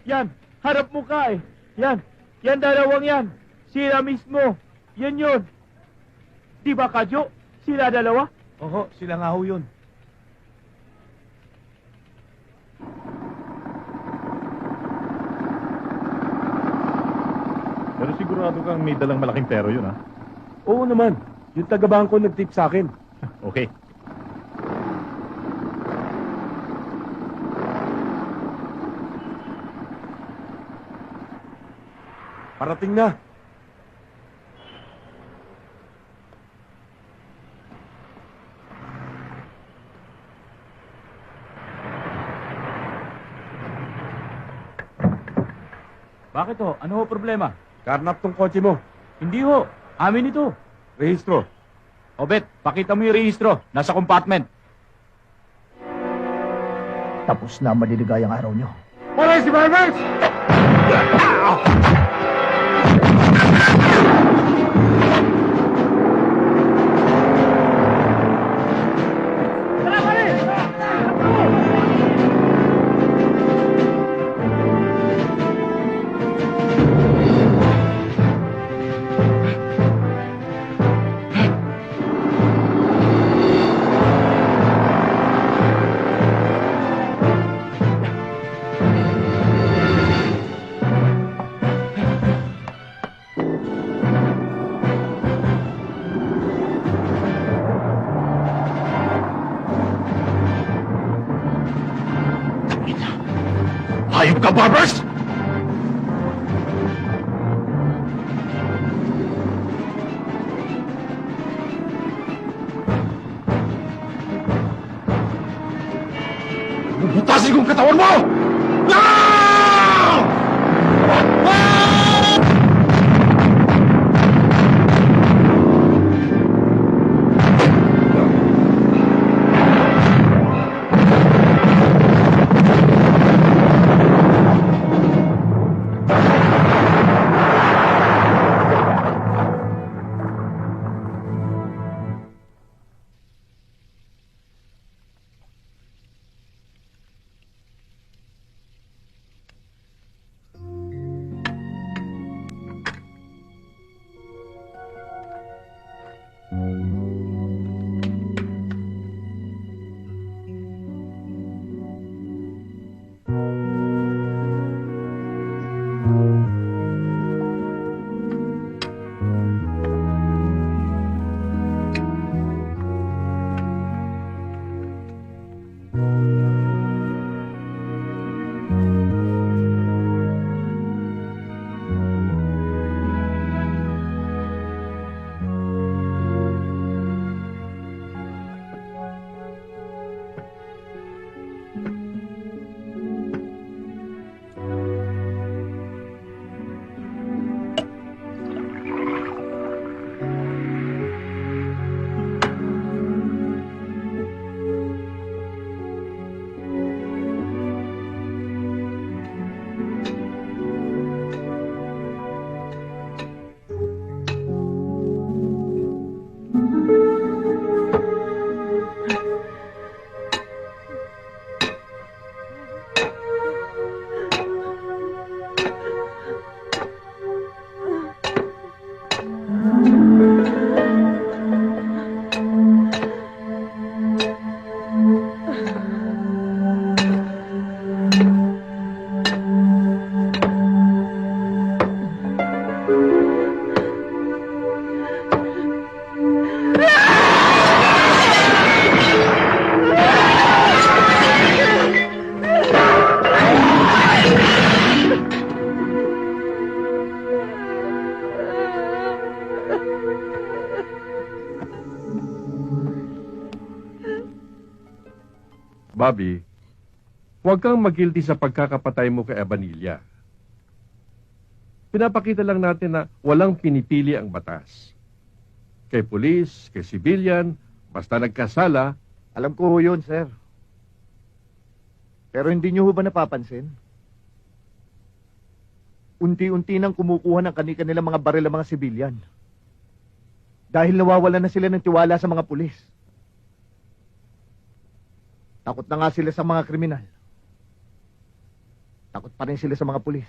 Yan. Harap mo ka eh. Yan. Yan dalawang yan. Sila mismo. Yan yun. Di ba, Kadyo? Sila dalawa? Oo, sila nga ho yun. Pero sigurado kang may dalang malaking pero yun, ha? Oo naman. Yung taga-bangko nag-tip sa akin. Okay. Parating na. Bakit ho? Ano ho problema? Karnap tong kotse mo. Hindi ho. Amin ito. Rehistro. Obet, pakita mo yung rehistro. Nasa compartment. Tapos na ang maliligayang araw nyo. Police Department! Hayop ka, Barbers! Bubutasin kong katawan mo! No! Bobby, huwag kang magilty sa pagkakapatay mo kay Abanilla. Pinapakita lang natin na walang pinipili ang batas. Kay pulis, kay civilian, basta nagkasala. Alam ko ho yun, sir. Pero hindi niyo ho ba napapansin? Unti-unti nang kumukuha ng kanilang mga baril ang mga sibilyan. Dahil nawawalan na sila ng tiwala sa mga pulis. Takot na nga sila sa mga kriminal. Takot pa rin sila sa mga pulis.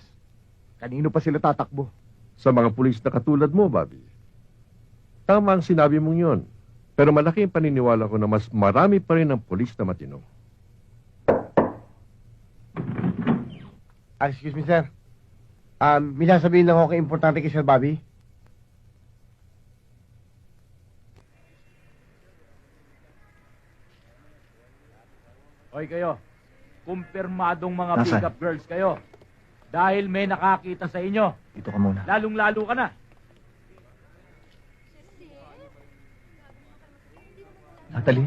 Kanino pa sila tatakbo? Sa mga pulis na katulad mo, Bobby. Tama ang sinabi mong yon. Pero malaki ang paniniwala ko na mas marami pa rin ang pulis na matino. Excuse me, sir. May sasabihin lang ako kay importante kay Sir Bobby. Hoy kayo, kumpirmadong mga Nasaan? pick-up girls kayo. Dahil may nakakita sa inyo. Dito ka muna. Lalong-lalo ka na. Natalie?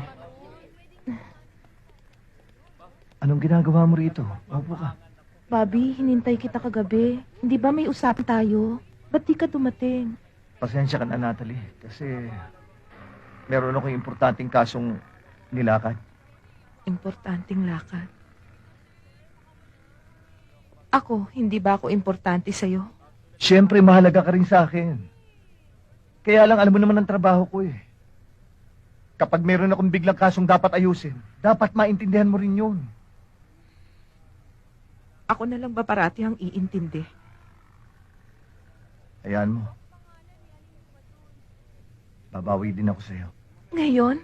Anong ginagawa mo rito? Maupo ka. Bobby, hinintay kita kagabi. Hindi ba may usapan tayo? Ba't di ka dumating? Pasensya ka na, Natalie. Kasi meron akong importanteng kasong nilakad. Importanteng lakad. Ako, hindi ba ako importante sa'yo? Siyempre, mahalaga ka rin sa akin. Kaya lang, alam mo naman ang trabaho ko eh. Kapag meron akong biglang kasong dapat ayusin, dapat maintindihan mo rin yun. Ako na lang ba parati ang iintindi? Hayaan mo. Babawi din ako sa'yo. Ngayon?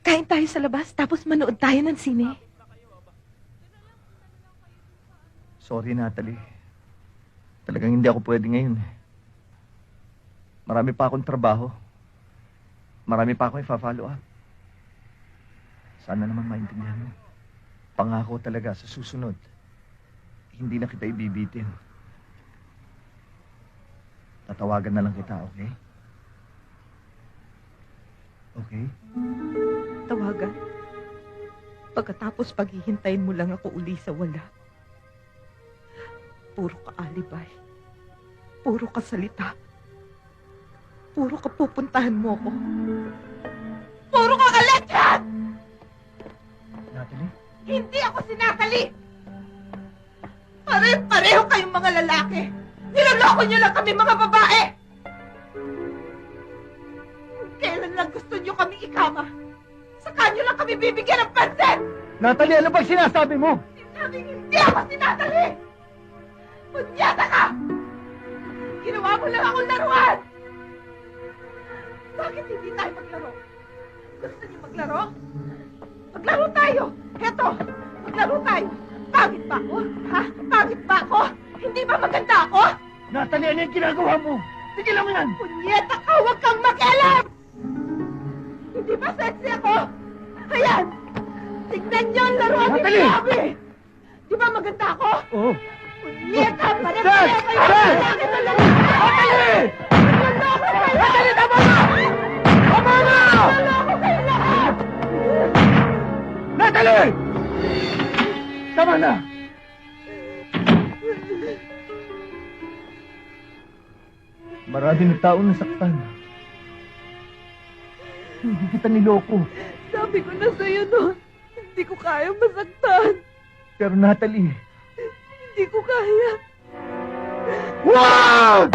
Kain tayo sa labas, tapos manood tayo ng sine. Sorry, Natalie. Talagang hindi ako pwede ngayon eh. Marami pa akong trabaho. Marami pa akong ipa-follow up. Sana naman maintindihan mo. Pangako talaga sa susunod, hindi na kita ibibitin. Tatawagan na lang kita, okay? Okay? Tawagan. Pagkatapos paghihintayin mo lang ako uli sa wala. Puro ka alibay. Puro ka salita. Puro ka pupuntahan mo ko. Puro ka kaletyan! Natalie? Hindi ako si Natalie! Pare-pareho kayong mga lalaki! Niloloko niyo lang kami mga babae! Kailan lang gusto niyo kami ikama? Saka niyo lang kami bibigyan ng pansin! Natalie, ano bang sinasabi mo? Sinabing hindi ako si Natalie! Punyata ka! Ginawa mo lang akong laruan! Bakit hindi tayo maglaro? Gusto niyo maglaro? Maglaro tayo! Heto! Maglaro tayo! Pangit ba ako? Ha? Pangit ba ako? Hindi ba maganda ako? Natalie, ano yung ginagawa mo? Tigilan mo yan! Punyeta ka! Huwag kang makialam! Hindi ba sexy ako? Ayan! Tignan niyo ang laruan ni Natalie! Bobby! Di ba maganda ako? Oo. Nyeta! Pareho Sir! kayo! Sir! Natali! Natali, tama na! Tama na! Naloko kayo lahat! Natali! Tama na! Marami ng tao nasaktan. Hindi kita niloko. Sabi ko na sa'yo noon, hindi ko kaya masaktan. Pero Natalie, Hindi ko kaya. wag!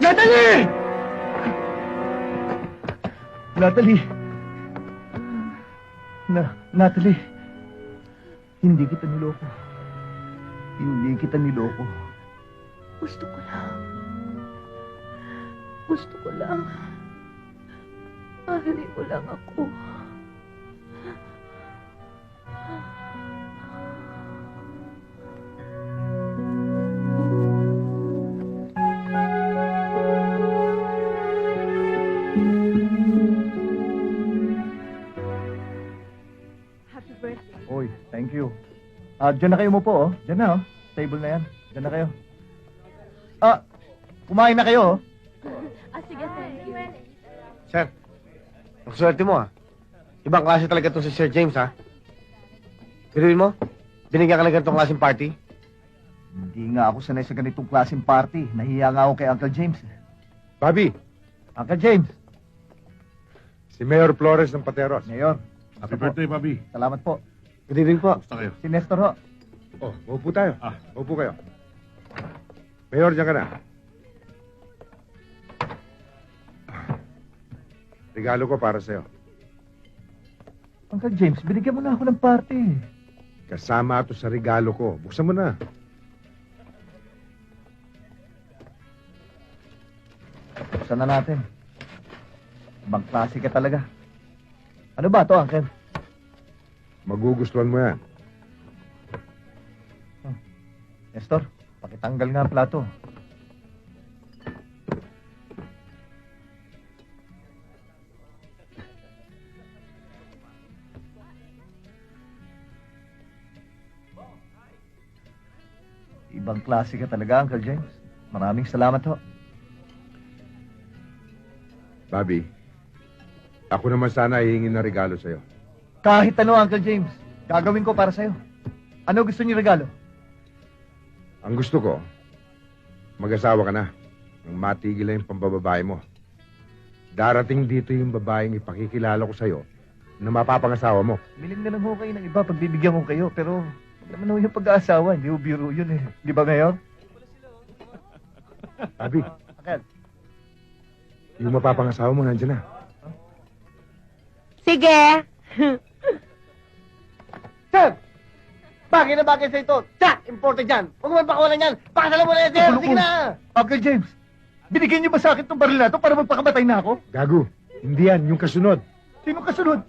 Natalie! Natalie! Natalie, hindi kita niloko. Hindi kita niloko. Gusto ko lang. Gusto ko lang. Mahalin mo lang ako. Happy birthday. Oy, thank you. Diyan na kayo mo po, oh. Diyan na, oh. Table na yan. Diyan na kayo. Kumain na kayo, oh. Sige, thank you. Sir, ang swerte mo ah. Ibang klase talaga itong si Sir James ha. Piruin mo, binigyan ka ng ganitong klaseng party. Hindi nga ako sanay sa ganitong klaseng party. Nahiya nga ako kay Uncle James. Bobby, Uncle James. si Mayor Flores ng Pateros. Mayor. Happy birthday, Bobby. Salamat po. Good evening po. Basta kayo. Si Nestor ho. Oh, upo tayo. Ah. Upo kayo. Mayor, diyan ka na. Regalo ko para sa'yo. Uncle James, binigyan mo na ako ng party. Kasama ito sa regalo ko. Buksan mo na. Buksan na natin. Ibang klase ka talaga. Ano ba to, Uncle? Magugustuhan mo yan. Nestor, pakitanggal nga ang plato. Ibang klase ka talaga, Uncle James. Maraming salamat ho. Bobby, ako naman sana hihingin na regalo sa'yo. Kahit ano, Uncle James, gagawin ko para sa'yo. Ano gusto niyo regalo? Ang gusto ko, mag-asawa ka na. Nang matigil na yung pambababae mo. Darating dito yung babaeng ipakikilala ko sa'yo na mapapangasawa mo. Miling na lang ho kayo ng iba, pagbibigyan ko kayo, pero huwag naman ho yung pag-aasawa, hindi ho biro yun eh. Di ba, Mayor? Bobby, Uncle, yung mapapangasawa mo nandiyan na. Sige! Sir! Bagay na bagay sa ito. Tsak! Importe dyan. Huwag mo pakawalan yan. Pakasalan mo na yan, sir. Sige na. Uncle James, binigyan niyo ba sa akin itong baril na ito para magpakamatay na ako? Gago, hindi yan, yung kasunod. Sino kasunod?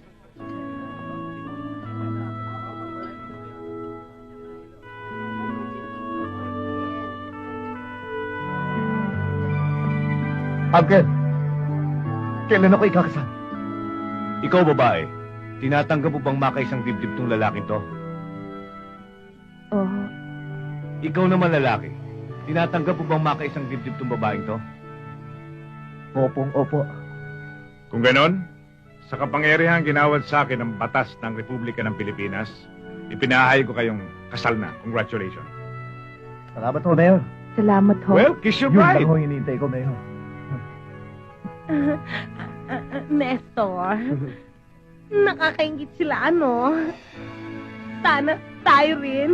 Uncle, kailan ako ikakasal? Ikaw, babae, tinatanggap mo bang makaisang dibdib tong lalaking to? Oo. Ikaw naman lalaki, tinatanggap mo bang makaisang dibdib tong babaeng to? Opong opo. Kung ganon, sa kapangyarihang ginawad sa akin ng batas ng Republika ng Pilipinas, ipinahay ko kayong kasal na. Congratulations. Salamat ho, Mayor. Salamat ho. Well, kiss your Yun bride. lang ho hinihintay ko, Mayor. Nestor, nakakaingit sila, ano? Sana tayo rin.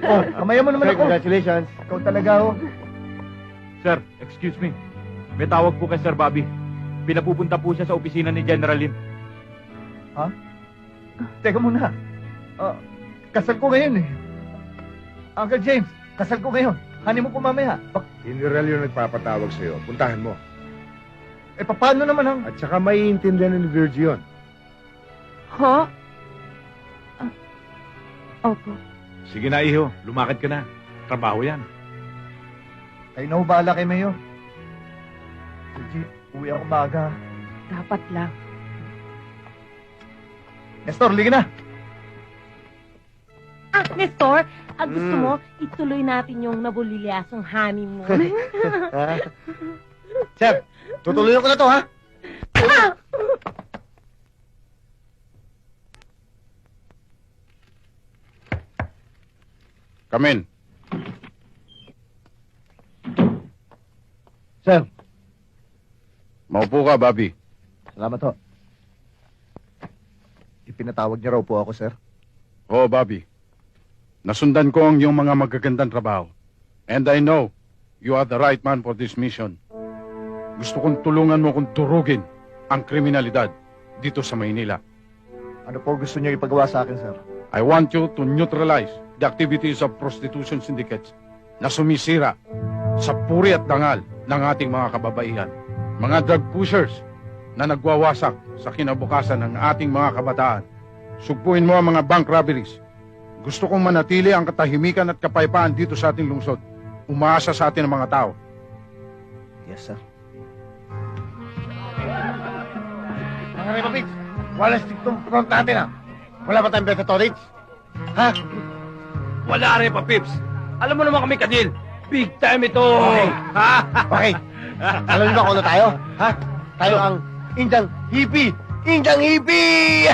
Oh, kamayan mo naman Sir, ako. congratulations. Ikaw talaga ho. Sir, excuse me. May tawag po kay Sir Bobby. Pinapupunta po siya sa opisina ni General Lim. Teka muna. Kasal ko ngayon eh. Uncle James, kasal ko ngayon. Hani mo ko mamaya. General yung nagpapatawag sa'yo. Puntahan mo. Paano naman ang... At saka maiintindihan ni Virgie yun. Ho? Opo. Sige na, iho. Lumakad ka na. Trabaho yan. Kayo na ho bahala kay Mayor. Sige, uwi ako maaga. Dapat lang. Nestor, liga na. Nestor, gusto mo, ituloy natin yung nabulilyasong honeymoon. Sir, tutuloy ko na to, ha? Come in. Sir, Maupo ka, Bobby. salamat ho. Ipinatawag niya raw po ako, sir. Oo, Bobby. Nasundan ko ang iyong mga magagandang trabaho. And I know you are the right man for this mission. Gusto kong tulungan mo kung durugin ang kriminalidad dito sa Maynila. Ano po gusto niyo ipagawa sa akin, sir? I want you to neutralize the activities of prostitution syndicates na sumisira sa puri at dangal ng ating mga kababaihan. Mga drug pushers na nagwawasak sa kinabukasan ng ating mga kabataan. Sugpuin mo ang mga bank robberies. Gusto kong manatili ang katahimikan at kapayapaan dito sa ating lungsod. Umaasa sa atin ang mga tao. Yes, sir. Mga Repapigs, wala stick tong front natin, ha? Wala ba tayong Betatorich? Ha? Wala rin pa, Pips. Alam mo naman kami, Kadil. Big time ito. Okay. Okay. Alam niyo ba kung ano tayo? Ha? Tayo ang Indiang Hippie! Indiang Hippie!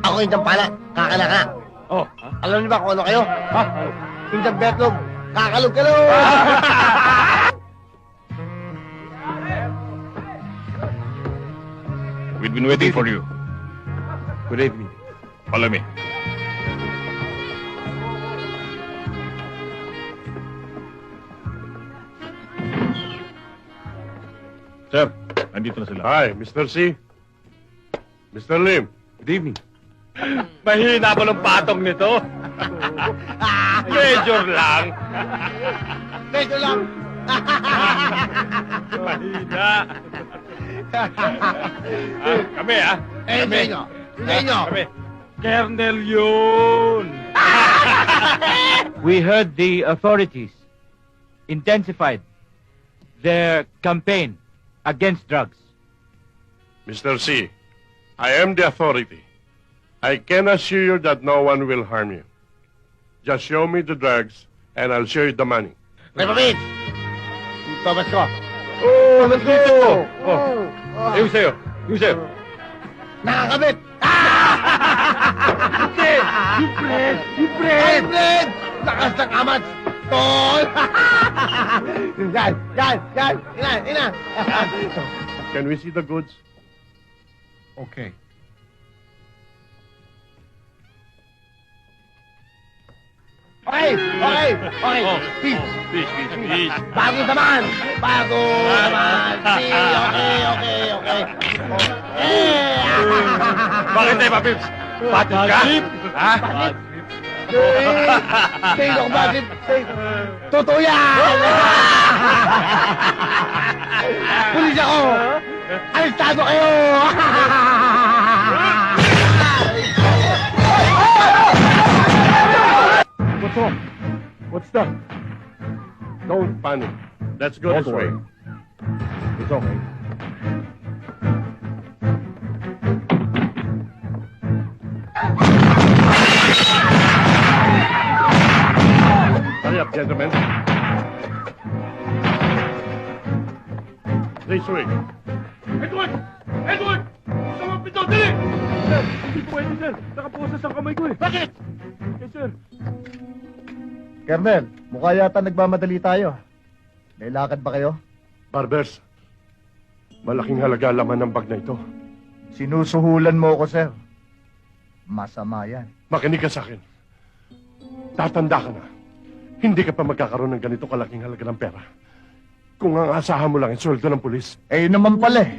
Ako Indiang Pala, kakalaka. Oh, Alam niyo ba kung ano kayo? Ha? Indiang Betlog, kakalog-kalog! We've been waiting for you. Good evening. Follow me. Sir, nandito na sila. Hi, Mr. C. Mr. Lim. Good evening. mahina pa ng patong nito. Major lang. Medyo lang. Mahina. Kami, Eh, sa inyo. Sa inyo. Kami. Kernel yun. We heard the authorities intensified their campaign against drugs. Mr. C, I am the authority. I can assure you that no one will harm you. Just show me the drugs and I'll show you the money. Repapigs! Thomas ko. Oh, let's go. Oh. Yung sa'yo. Yung sa'yo. Nakakabit! Hindi! Yung friend! Yung friend! Ay, friend! Lakas ng amats! Tol! Yan! Yan! Yan! Ina! Ina! Can we see the goods? Okay. Okay! Okay! Okay! Peace! Peace. Bago naman! Bago naman! See! Okay! Okay! Okay! Okay! Bakit tayo, Papips? Patid ka? Ha? Say ko bakit? Totoo yan! Pulis ako! Arestado kayo! What's wrong? What's that? Don't panic. Let's go this way. It's okay. Hurry up, gentlemen. This way. Edward! Edward! Sama pito, dali! Sir, hindi po pwede, sir. Nakaposas ang kamay ko eh. Bakit? Yes, sir. Kernel, mukha yata nagmamadali tayo. May lakad ba kayo? Barbers, malaking halaga laman ng bag na ito. Sinusuhulan mo ako, sir. Masama yan. Makinig ka sa akin. Tatanda ka na. Hindi ka pa magkakaroon ng ganito kalaking halaga ng pera. Kung ang asahan mo lang ang sweldo ng pulis. Eh, yun naman pala eh.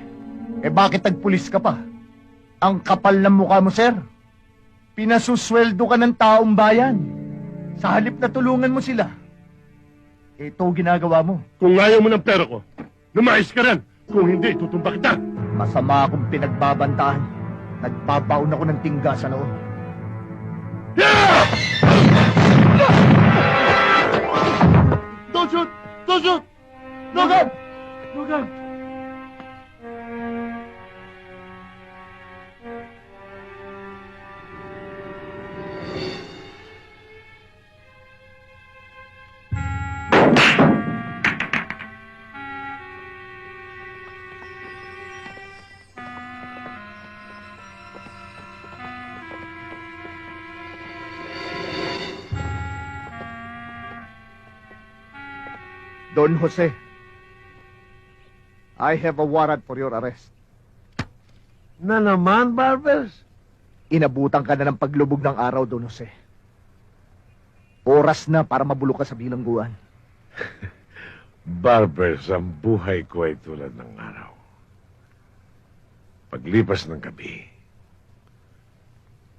Eh, bakit nagpulis ka pa? Ang kapal ng mukha mo, sir. Pinasusweldo ka ng taong bayan. Sa halip na tulungan mo sila. Ito ginagawa mo. Kung ayaw mo ng pera ko, lumayas ka rin. Kung hindi, tutumba kita. Masama akong pinagbabantaan. Nagbabaon ako ng tingga sa noon. Yeah! Don't shoot! Don't shoot! No gun! No gun. Don Jose, I have a warrant for your arrest. Na naman, Barbers? Inabutan ka na ng paglubog ng araw, Don Jose. Oras na para mabulok ka sa bilangguan. Barbers, ang buhay ko ay tulad ng araw. Paglipas ng gabi,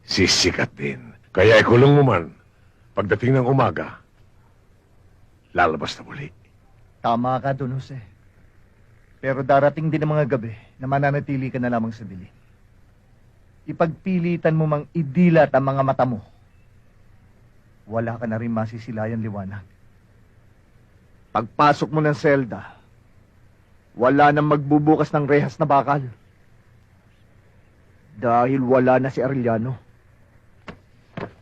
sisikat din. Kaya ikulong mo man, pagdating ng umaga, lalabas na muli. Tama ka, Don Jose. Pero darating din ang mga gabi na mananatili ka na lamang sa dilim. Ipagpilitan mo mang idilat ang mga mata mo. Wala ka na rin masisilayan liwanag. Pagpasok mo ng selda, wala nang magbubukas ng rehas na bakal. Dahil wala na si Arellano.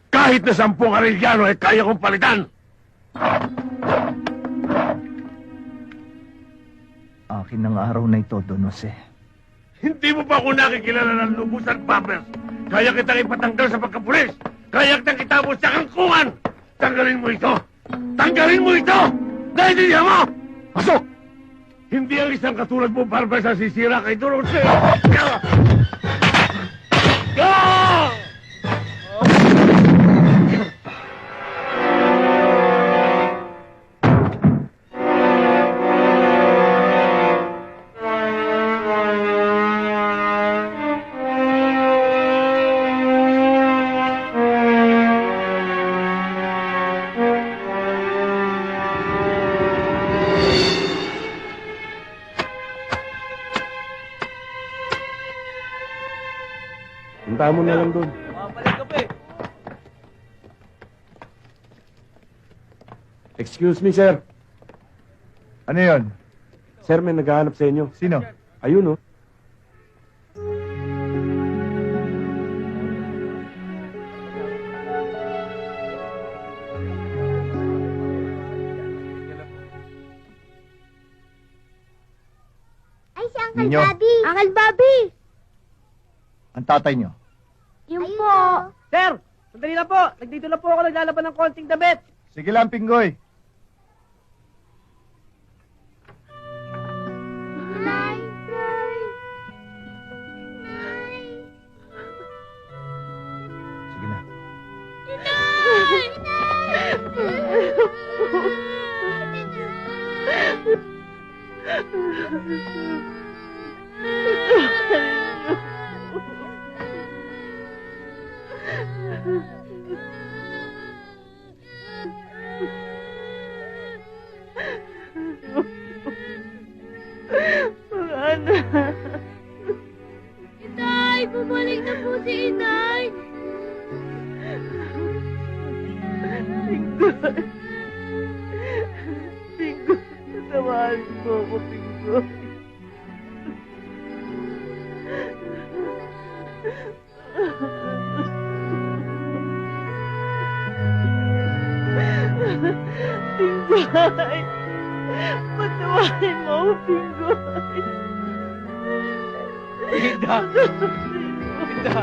Kahit na 10 Arellano ay kaya kong palitan! Akin ang araw na ito, Don Jose. Hindi mo pa ako nakikilala ng lubusan, Barbers. Kaya kitang ipatanggal sa pagkapulis. Kaya kitang itapos sa kangkungan. Tanggalin mo ito! Tanggalin mo ito! Naintindihan mo! Pasok! Hindi ang isang katulad mo, Barbers, ang sisira kay Don Jose. Punta mo na lang doon. Excuse me, sir. Ano yon? Sir, may naghahanap sa inyo. Sino? Ayun, oh. Ay, si Uncle Ninyo. Bobby! Uncle Bobby! Ang tatay nyo. Yung po. Sir! Sandali lang po! Nagdito lang po ako naglalaban ng konting damit! Sige lang, Pinggoy. Nay! Sige na. Inay! Bumalik na po si Inay! Pingo, tatawarin mo ako, Pingo. Pingoy! Patawarin mo ako, Pingoy! Linda! Linda!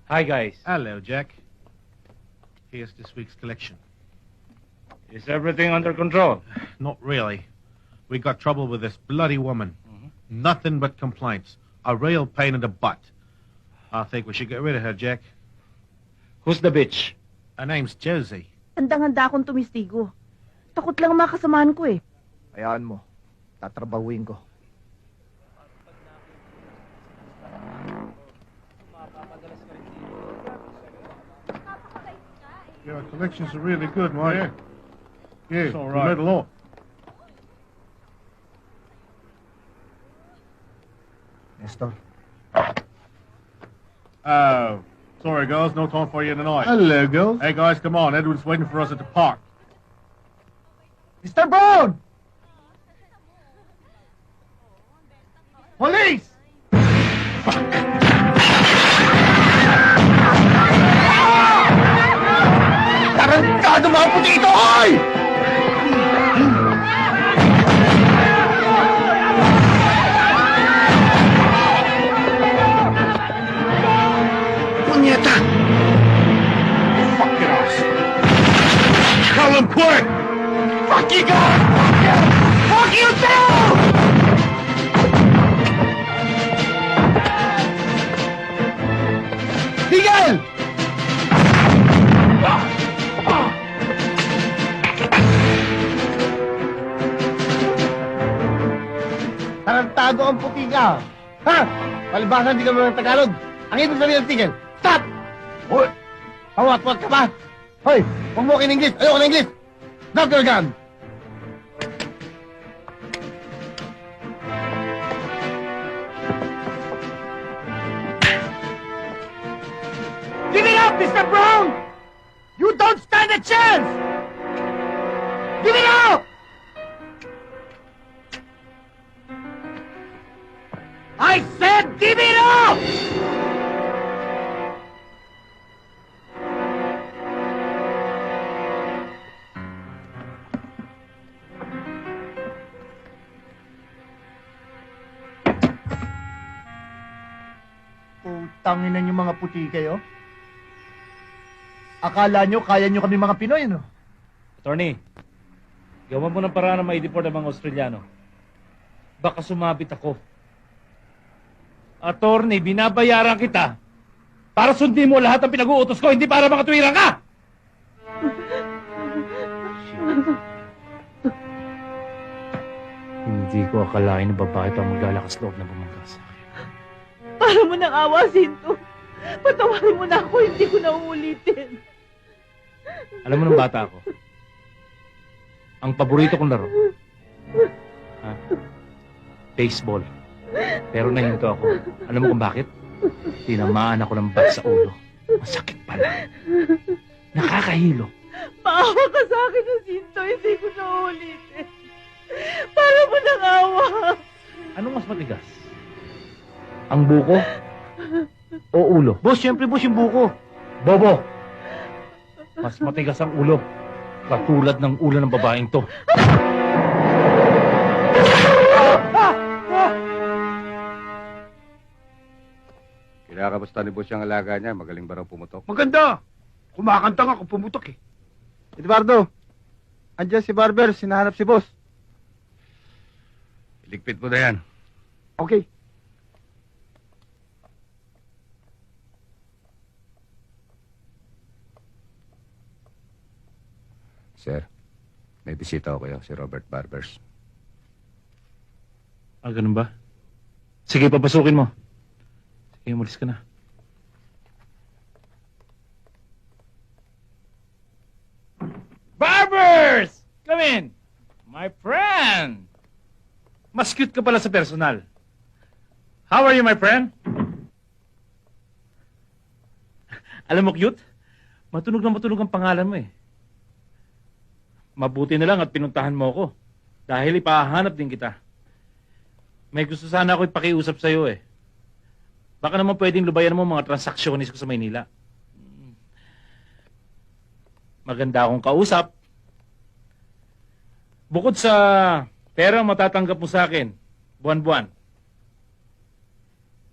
Hi, guys. Hello, Jack. Here's this week's collection. Is everything under control? Not really. We got trouble with this bloody woman. Nothing but complaints. A real pain in the butt. I think we should get rid of her, Jack. Who's the bitch? Her name's Josie. Handang-handa akong tumistigo. Takot lang ang mga kasamahan ko eh. Hayaan mo. Tatrabahuin ko. Your collections are really good, Mike. Yeah, It's all right. you read a lot. Nestor. Sorry, girls, no time for you tonight. Hello, girls. Hey, guys, come on. Edward's waiting for us at the park. Mr. Brown! Police! Tarantado mga puti ito, hoy! Call him quick! Fuck you guys! Fuck you! Fuck you too! Tigil! Tarantado ang puti ka! Ha? Palibasan di ka mo ng Tagalog. Ang ibig sabihin ng tigil, stop! Hoy! Pawat-wat ka ba? Hoy! Huwag mo kin-English! Ayoko na English! Drop your gun! Give it up, Mr. Brown! You don't stand a chance! Give it up! I said give it up! Putangin na yung mga puti kayo. Akala nyo kaya nyo kami mga Pinoy, no? Attorney, gawa mo ng paraan na ma-deport ang mga Australiano. Baka sumabit ako. Attorney, binabayaran kita para sundin mo lahat ng pinag-uutos ko, hindi para makatwiran ka! Hindi ko akalain na babae pa maglalakas loob na bumangga sa akin. Para mo nang awa, Sinto. Patawarin mo na ako, hindi ko na uulitin. Alam mo ng bata ako, ang paborito kong laro, ha? Baseball. Pero nahinto ako. Alam mo kung bakit? Tinamaan ako ng bat sa ulo. Masakit pala. Nakakahilo. Paawa ka sa akin ng Sinto, hindi ko na uulitin. Para mo nang awa. Anong mas matigas? Ang buko o ulo? Boss, syempre boss yung buko. Bobo! Mas matigas ang ulo. Katulad ng ulo ng babaeng to. Kinakamusta ni boss yung alaga niya? Magaling ba raw pumutok? Maganda! Kumakanta nga kung pumutok eh. Eduardo, andyan si Barber, sinahanap si boss. Iligpit mo na yan. Okay. Sir, may bisita ako kayo, si Robert Barbers. Ah, ganun ba? Sige, papasukin mo. Sige, umalis ka na. Barbers! Come in! My friend! Mas cute ka pala sa personal. How are you, my friend? Alam mo, cute? Matunog na matunog ang pangalan mo eh. Mabuti na lang at pinuntahan mo ako. Dahil ipahanap din kita. May gusto sana ako ipakiusap sa'yo eh. Baka naman pwedeng lubayan mo mga transaksyonis ko sa Maynila. Maganda akong kausap. Bukod sa pera matatanggap mo sa akin, buwan-buwan,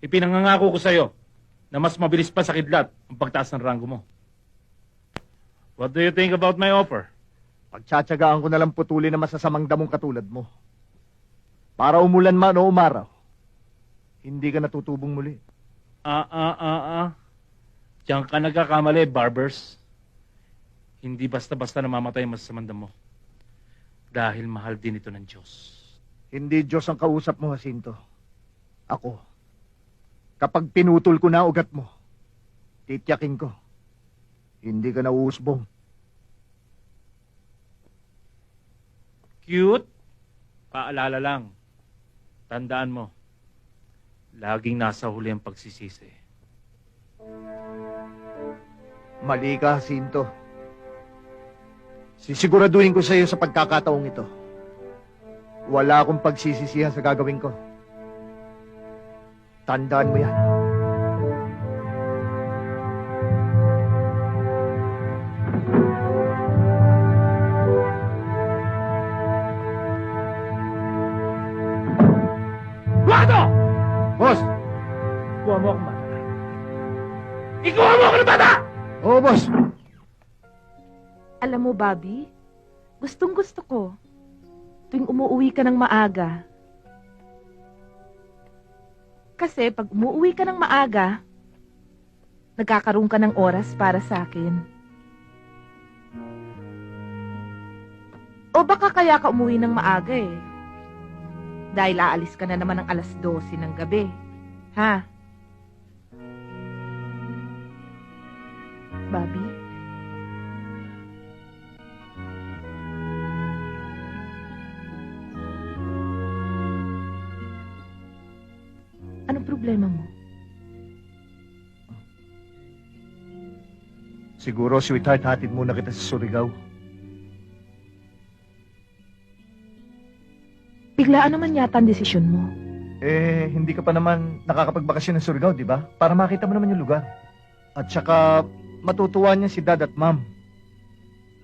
ipinangangako ko sa'yo na mas mabilis pa sa kidlat ang pagtaas ng ranggo mo. What do you think about my offer? Pagtsatsagaan ko na lang putuli na masasamang damong katulad mo. Para umulan man o umaraw, hindi ka natutubong muli. Diyan ka nagkakamali, Barbers. Hindi basta-basta namamatay ang masasamang damo. Dahil mahal din ito ng Diyos. Hindi Diyos ang kausap mo, Jacinto. Ako. Kapag pinutol ko na ugat mo, tityakin ko. Hindi ka nauusbong. Cute? Paalala lang. Tandaan mo, laging nasa huli ang pagsisisi. Mali ka, Jacinto. Sisiguraduhin ko sa iyo sa pagkakataong ito. Wala akong pagsisisihan sa gagawin ko. Tandaan mo yan. Guardo! Boss! Kuha mo akong bata. Ikuha mo ako ng bata! Oo, boss. Alam mo, Bobby, Gustong gusto ko. Tuwing umuwi ka ng maaga. Kasi pag umuwi ka ng maaga, nagkakaroon ka ng oras para sa akin. O baka kaya ka umuwi ng maaga eh. Dahil aalis ka na naman ng alas 12 ng gabi. Ha? Bobby? Anong problema mo? Siguro, sweetheart, hatid muna kita sa Surigao. Biglaan naman yata ang desisyon mo. Eh, hindi ka pa naman nakakapagbakasyon ng Surigao, di ba? Para makita mo naman yung lugar. At saka, matutuwa niya si Dad at Mom.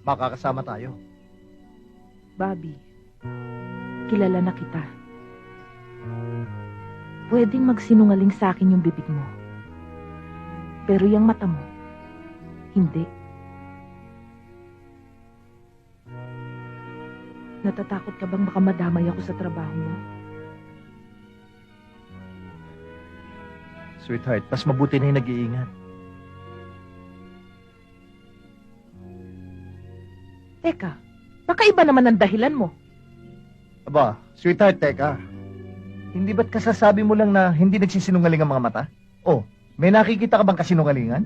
Makakasama tayo. Bobby, kilala na kita. Pwedeng magsinungaling sa akin yung bibig mo. Pero yung mata mo, hindi. Natatakot ka bang baka madamay ako sa trabaho mo? Sweetheart, mas mabuti na yung nag-iingat. Teka, baka iba naman ang dahilan mo. Aba, sweetheart, teka. Hindi ba't kasasabi mo lang na hindi nagsisinungaling ang mga mata? Oh, may nakikita ka bang kasinungalingan?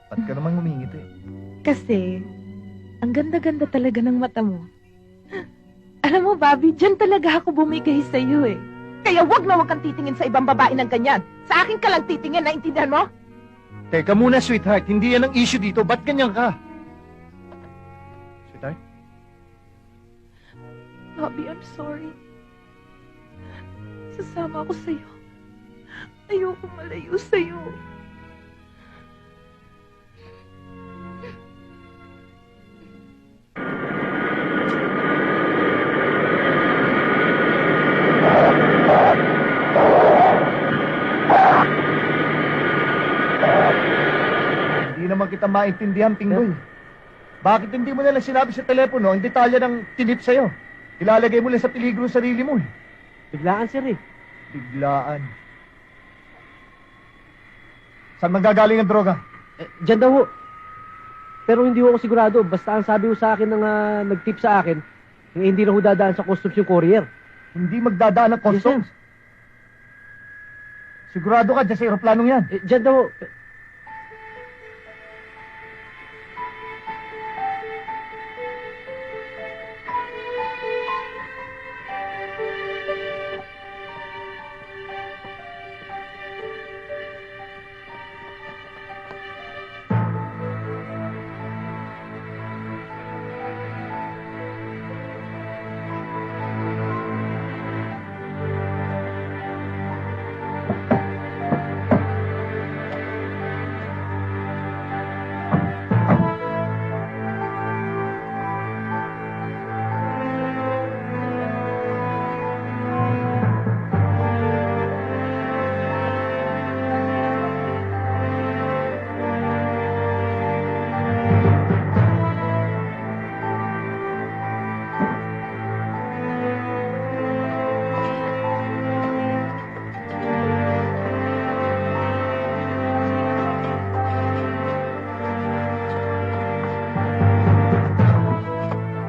Ba't ka namang humingiti? Kasi, ang ganda-ganda talaga ng mata mo. Alam mo, Bobby, dyan talaga ako bumigay sa iyo eh. Kaya wag na wag kang titingin sa ibang babae ng ganyan. Sa akin ka lang titingin, naintindihan mo? Teka muna, sweetheart. Hindi yan ang issue dito. Ba't ganyan ka? Sweetheart? Bobby, I'm sorry. Sasama ako sa'yo. Ayoko malayo sa'yo. Hindi naman kita maintindihan, Pinggoy. Bakit hindi mo nalang sinabi sa telepono ang detalye ng tinip sa'yo? Ilalagay mo lang sa peligro ang sarili mo eh. Biglaan, sir eh. Biglaan. Saan manggagaling ang droga? Diyan daw ho. Pero hindi ho ako sigurado. Basta ang sabi ho sa akin ng nag-tip sa akin, hindi na ho dadaan sa customs yung courier. Hindi magdadaan ng customs? Sigurado ka dyan sa aeroplanong yan? Diyan daw ho.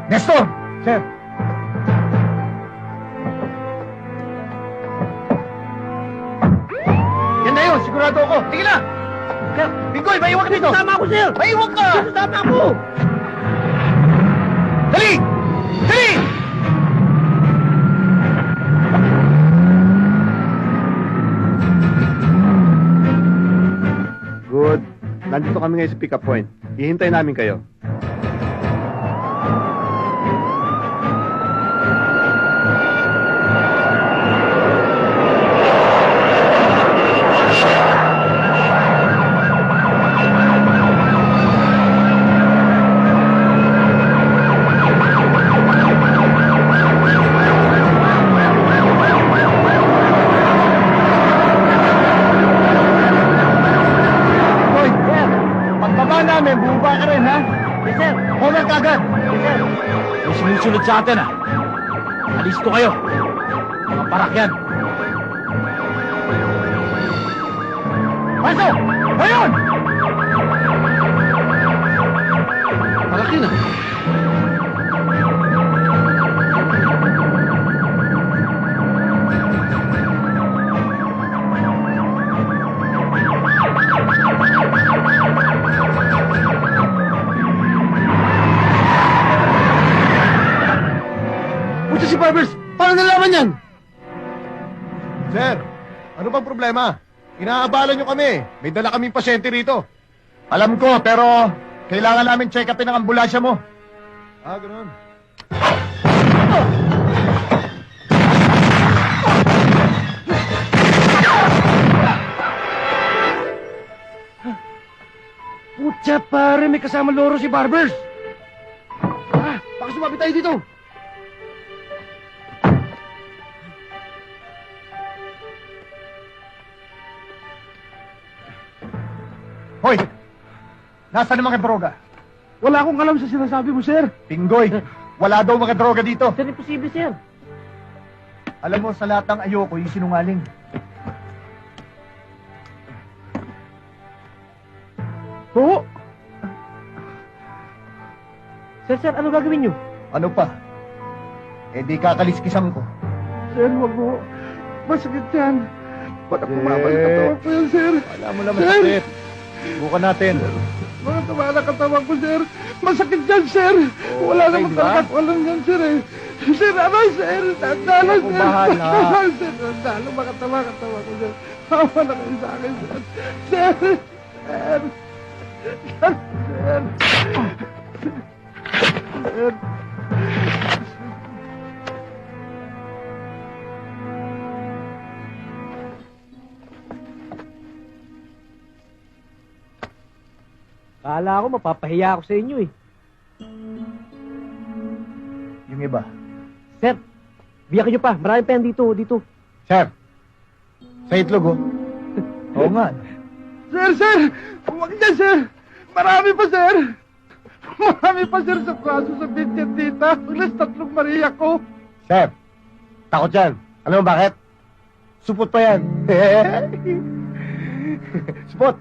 Nestor! Sir! Yan na yun! Sigurado ako! Tingin na! Bingoy, maiwan ka dito! Tama ako, sir! Maiwan ka! Tama ako! Dali! Dali! Good. Nandito kami ngayon sa pick-up point. Hihintay namin kayo. namin, bumaba ka rin, ha? Yes, sir. Over ka agad! Yes, sir. May sumusunod sa atin, ah. Alisto kayo. Mga parak yan. Pasok! Ngayon! Malaki na. Puto si Barbers! Paano nalaman yan? Sir, ano bang problema? Inaabala nyo kami. May dala kaming pasyente rito. Alam ko, pero kailangan namin check upin ang ambulansya mo. Ah, ganoon. Putya, pare, may kasama loro si Barbers. Baka sumabi tayo dito. Hoy! Nasaan ang mga droga? Wala akong alam sa sinasabi mo, sir. Pinggoy! Wala daw mga droga dito. Sir, imposible, sir. Alam mo, sa lahat ng ayoko, yung sinungaling. Oo. Sir, ano gagawin nyo? Ano pa? Eh di kakaliskisan ko. Sir, wag mo. Masakit yan. Ba't ako mabalik Eh. katawan ko yan, sir? Wala mo naman sakit. Bukan natin. Mga tama katawan ko, sir. Masakit yan, sir. Wala okay, namang di ba? kalakwalan yan, sir, eh. Sir, ano, sir? Tandala, Ako sir. bahala. Sir, tandala. Mga tama katawan ko, sir. Hawa na kayo sa akin, sir. Sir! Sir! Sir! Sir! Kala ko mapapahiya ako sa inyo, eh. Yung iba. Sir, biyakin nyo pa. Maraming pa yan dito. Sir! Sa itlog, oh. Oo nga. Sir, sir! Huwag niya, sir! Marami pa, sir! Marami pa, sir, sa kaso sa Vincent Tita. Ulas 3 Maria ko. Sir! Takot yan. Alam mo bakit? Supot pa yan. Supot!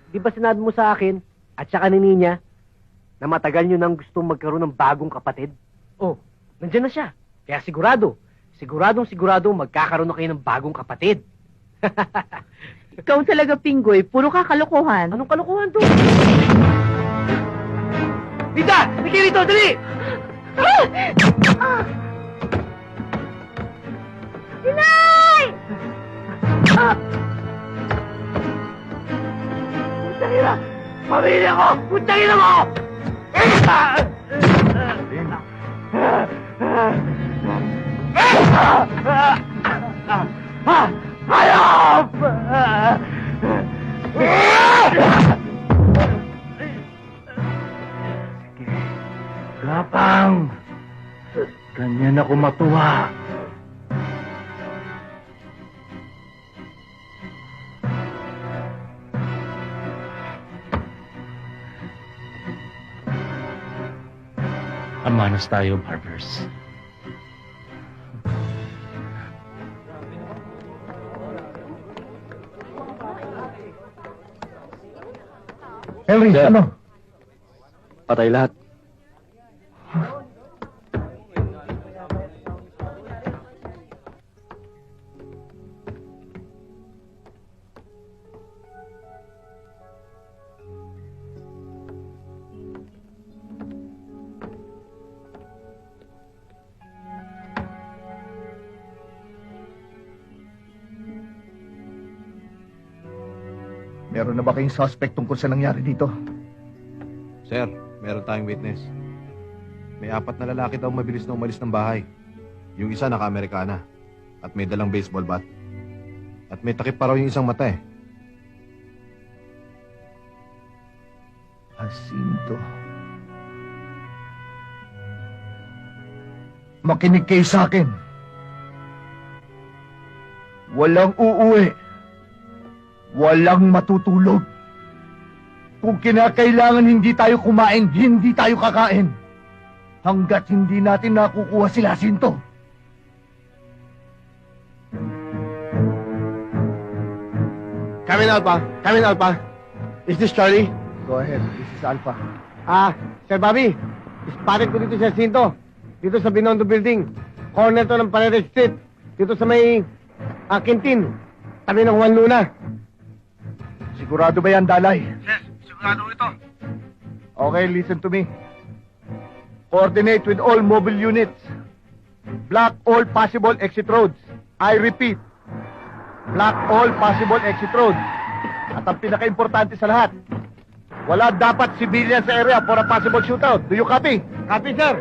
Di ba sinabi mo sa akin, at saka ni Ninya, na matagal nyo nang gustong magkaroon ng bagong kapatid? Oh, nandyan na siya. Kaya siguradong magkakaroon na kayo ng bagong kapatid. Ikaw talaga, Pinggoy. Puro ka kalokohan. Anong kalokohan to? Rita! Sige rito, dali! Inay! Putangina! Pamilya ko! Putangina mo! Hayop! Gapang! Ganyan ako matuwa. Amanas tayo, Barbers. Henry, ano? Patay lahat. Meron na ba kayong suspect tungkol sa nangyari dito? Sir, meron tayong witness. May 4 na lalaki daw mabilis na umalis ng bahay. Yung isa naka-Amerikana at may dalang baseball bat. At may takip pa raw yung isang mata, eh. Jacinto. Makinig kayo sa akin. Walang uuwi. Walang matutulog. Kung kinakailangan hindi tayo kumain, hindi tayo kakain. Hanggat hindi natin nakukuha si Jacinto. Coming out, pa. Coming out, pa. Is this Charlie? Go ahead, this is Alpha. Sir Bobby. Spotted ko dito sa Jacinto. Dito sa Binondo Building. Corner to ng Paredes Street. Dito sa may Quintin. Tabi ng Juan Luna. Sigurado ba yan, Dalay? Yes, sigurado ito. Okay, listen to me. Coordinate with all mobile units. Block all possible exit roads. I repeat, block all possible exit roads. At ang pinaka-importante sa lahat, wala dapat civilian sa area for a possible shootout. Do you copy? Copy, sir.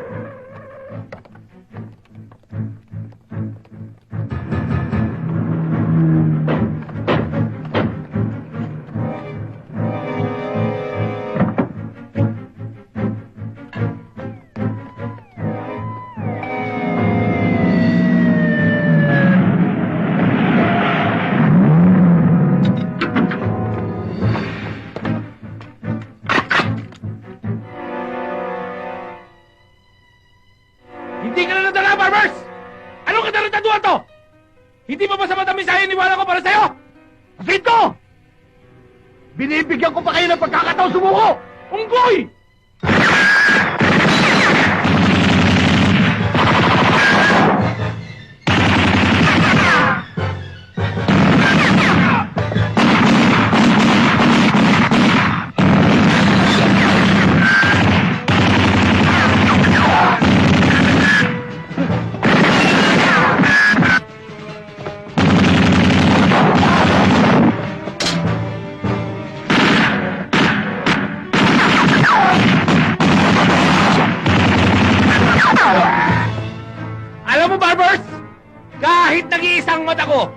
Hindi ka na nadala, Barbers! Anong katarantaduhan to? Hindi pa ba sapat ang mensahe iniwala ko para sa'yo? Jacinto! Binibigyan ko pa kayo ng pagkakataon sumuko! Unggoy! Alam mo, Barbers, kahit nag-iisang mata ko,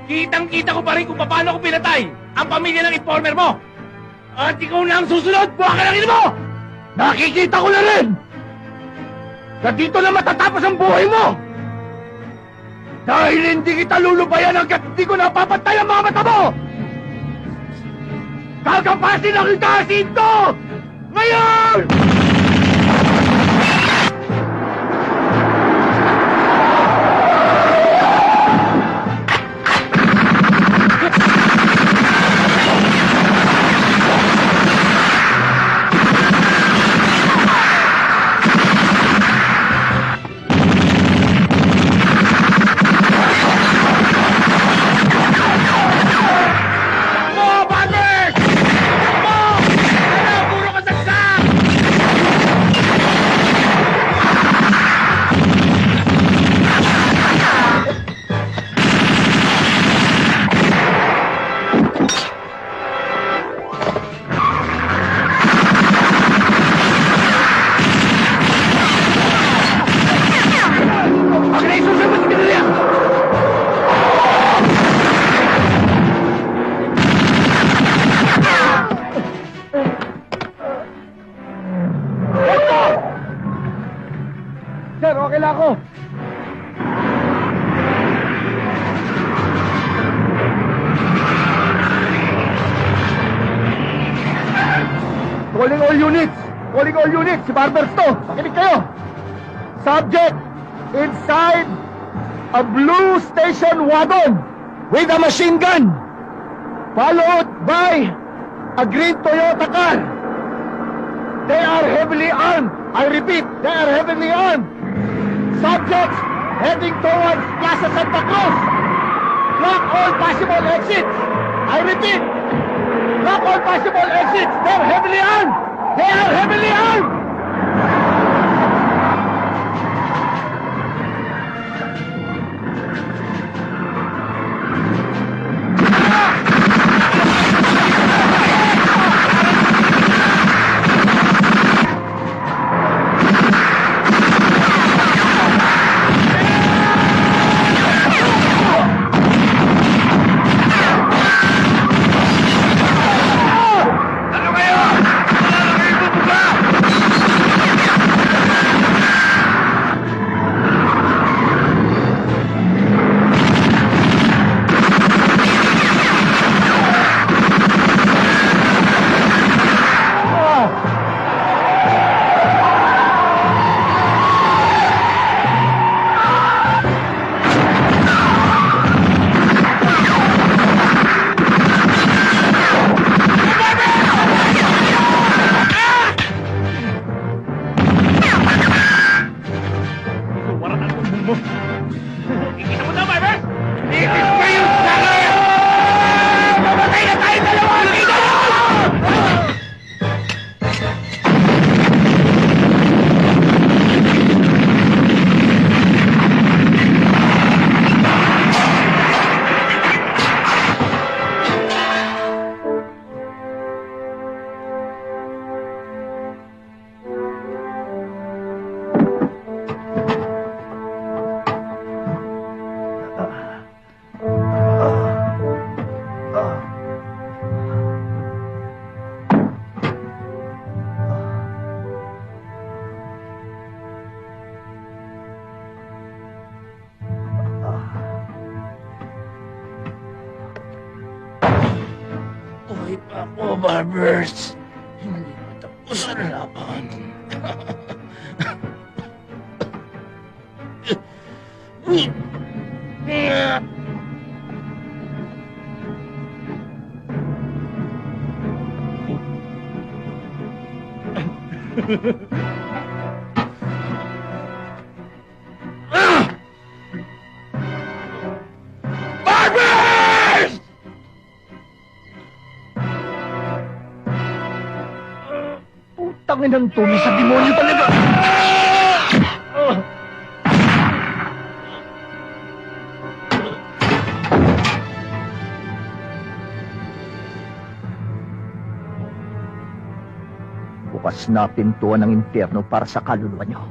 kitang-kita ko pa rin kung paano ko pinatay ang pamilya ng informer mo. At ikaw na ang susunod, buha ka ng ina mo! Nakikita ko na rin! Na dito na matatapos ang buhay mo! Dahil hindi kita lulubayan hanggat hindi ko napapatay ang mga mata mo! Kakapasin na kita, Jacinto! Ngayon! Sir, okay lang ako. Calling all units! Calling all units! Si Barbers to! Makinig kayo! Subject inside a blue station wagon with a machine gun, followed by a green Toyota car. They are heavily armed. I repeat, they are heavily armed. Subjects heading towards Plaza Santa Cruz. Block all possible exits. I repeat, block all possible exits. They are heavily armed. They are heavily armed. Ano kayo? Wala na kayo bubuga! Ako, Barbers. Hindi matapos ang laban. Barbers! Putangin ng tumi sa demonyo talaga! Bukas na pintuan ng impyerno para sa kaluluwa niyo.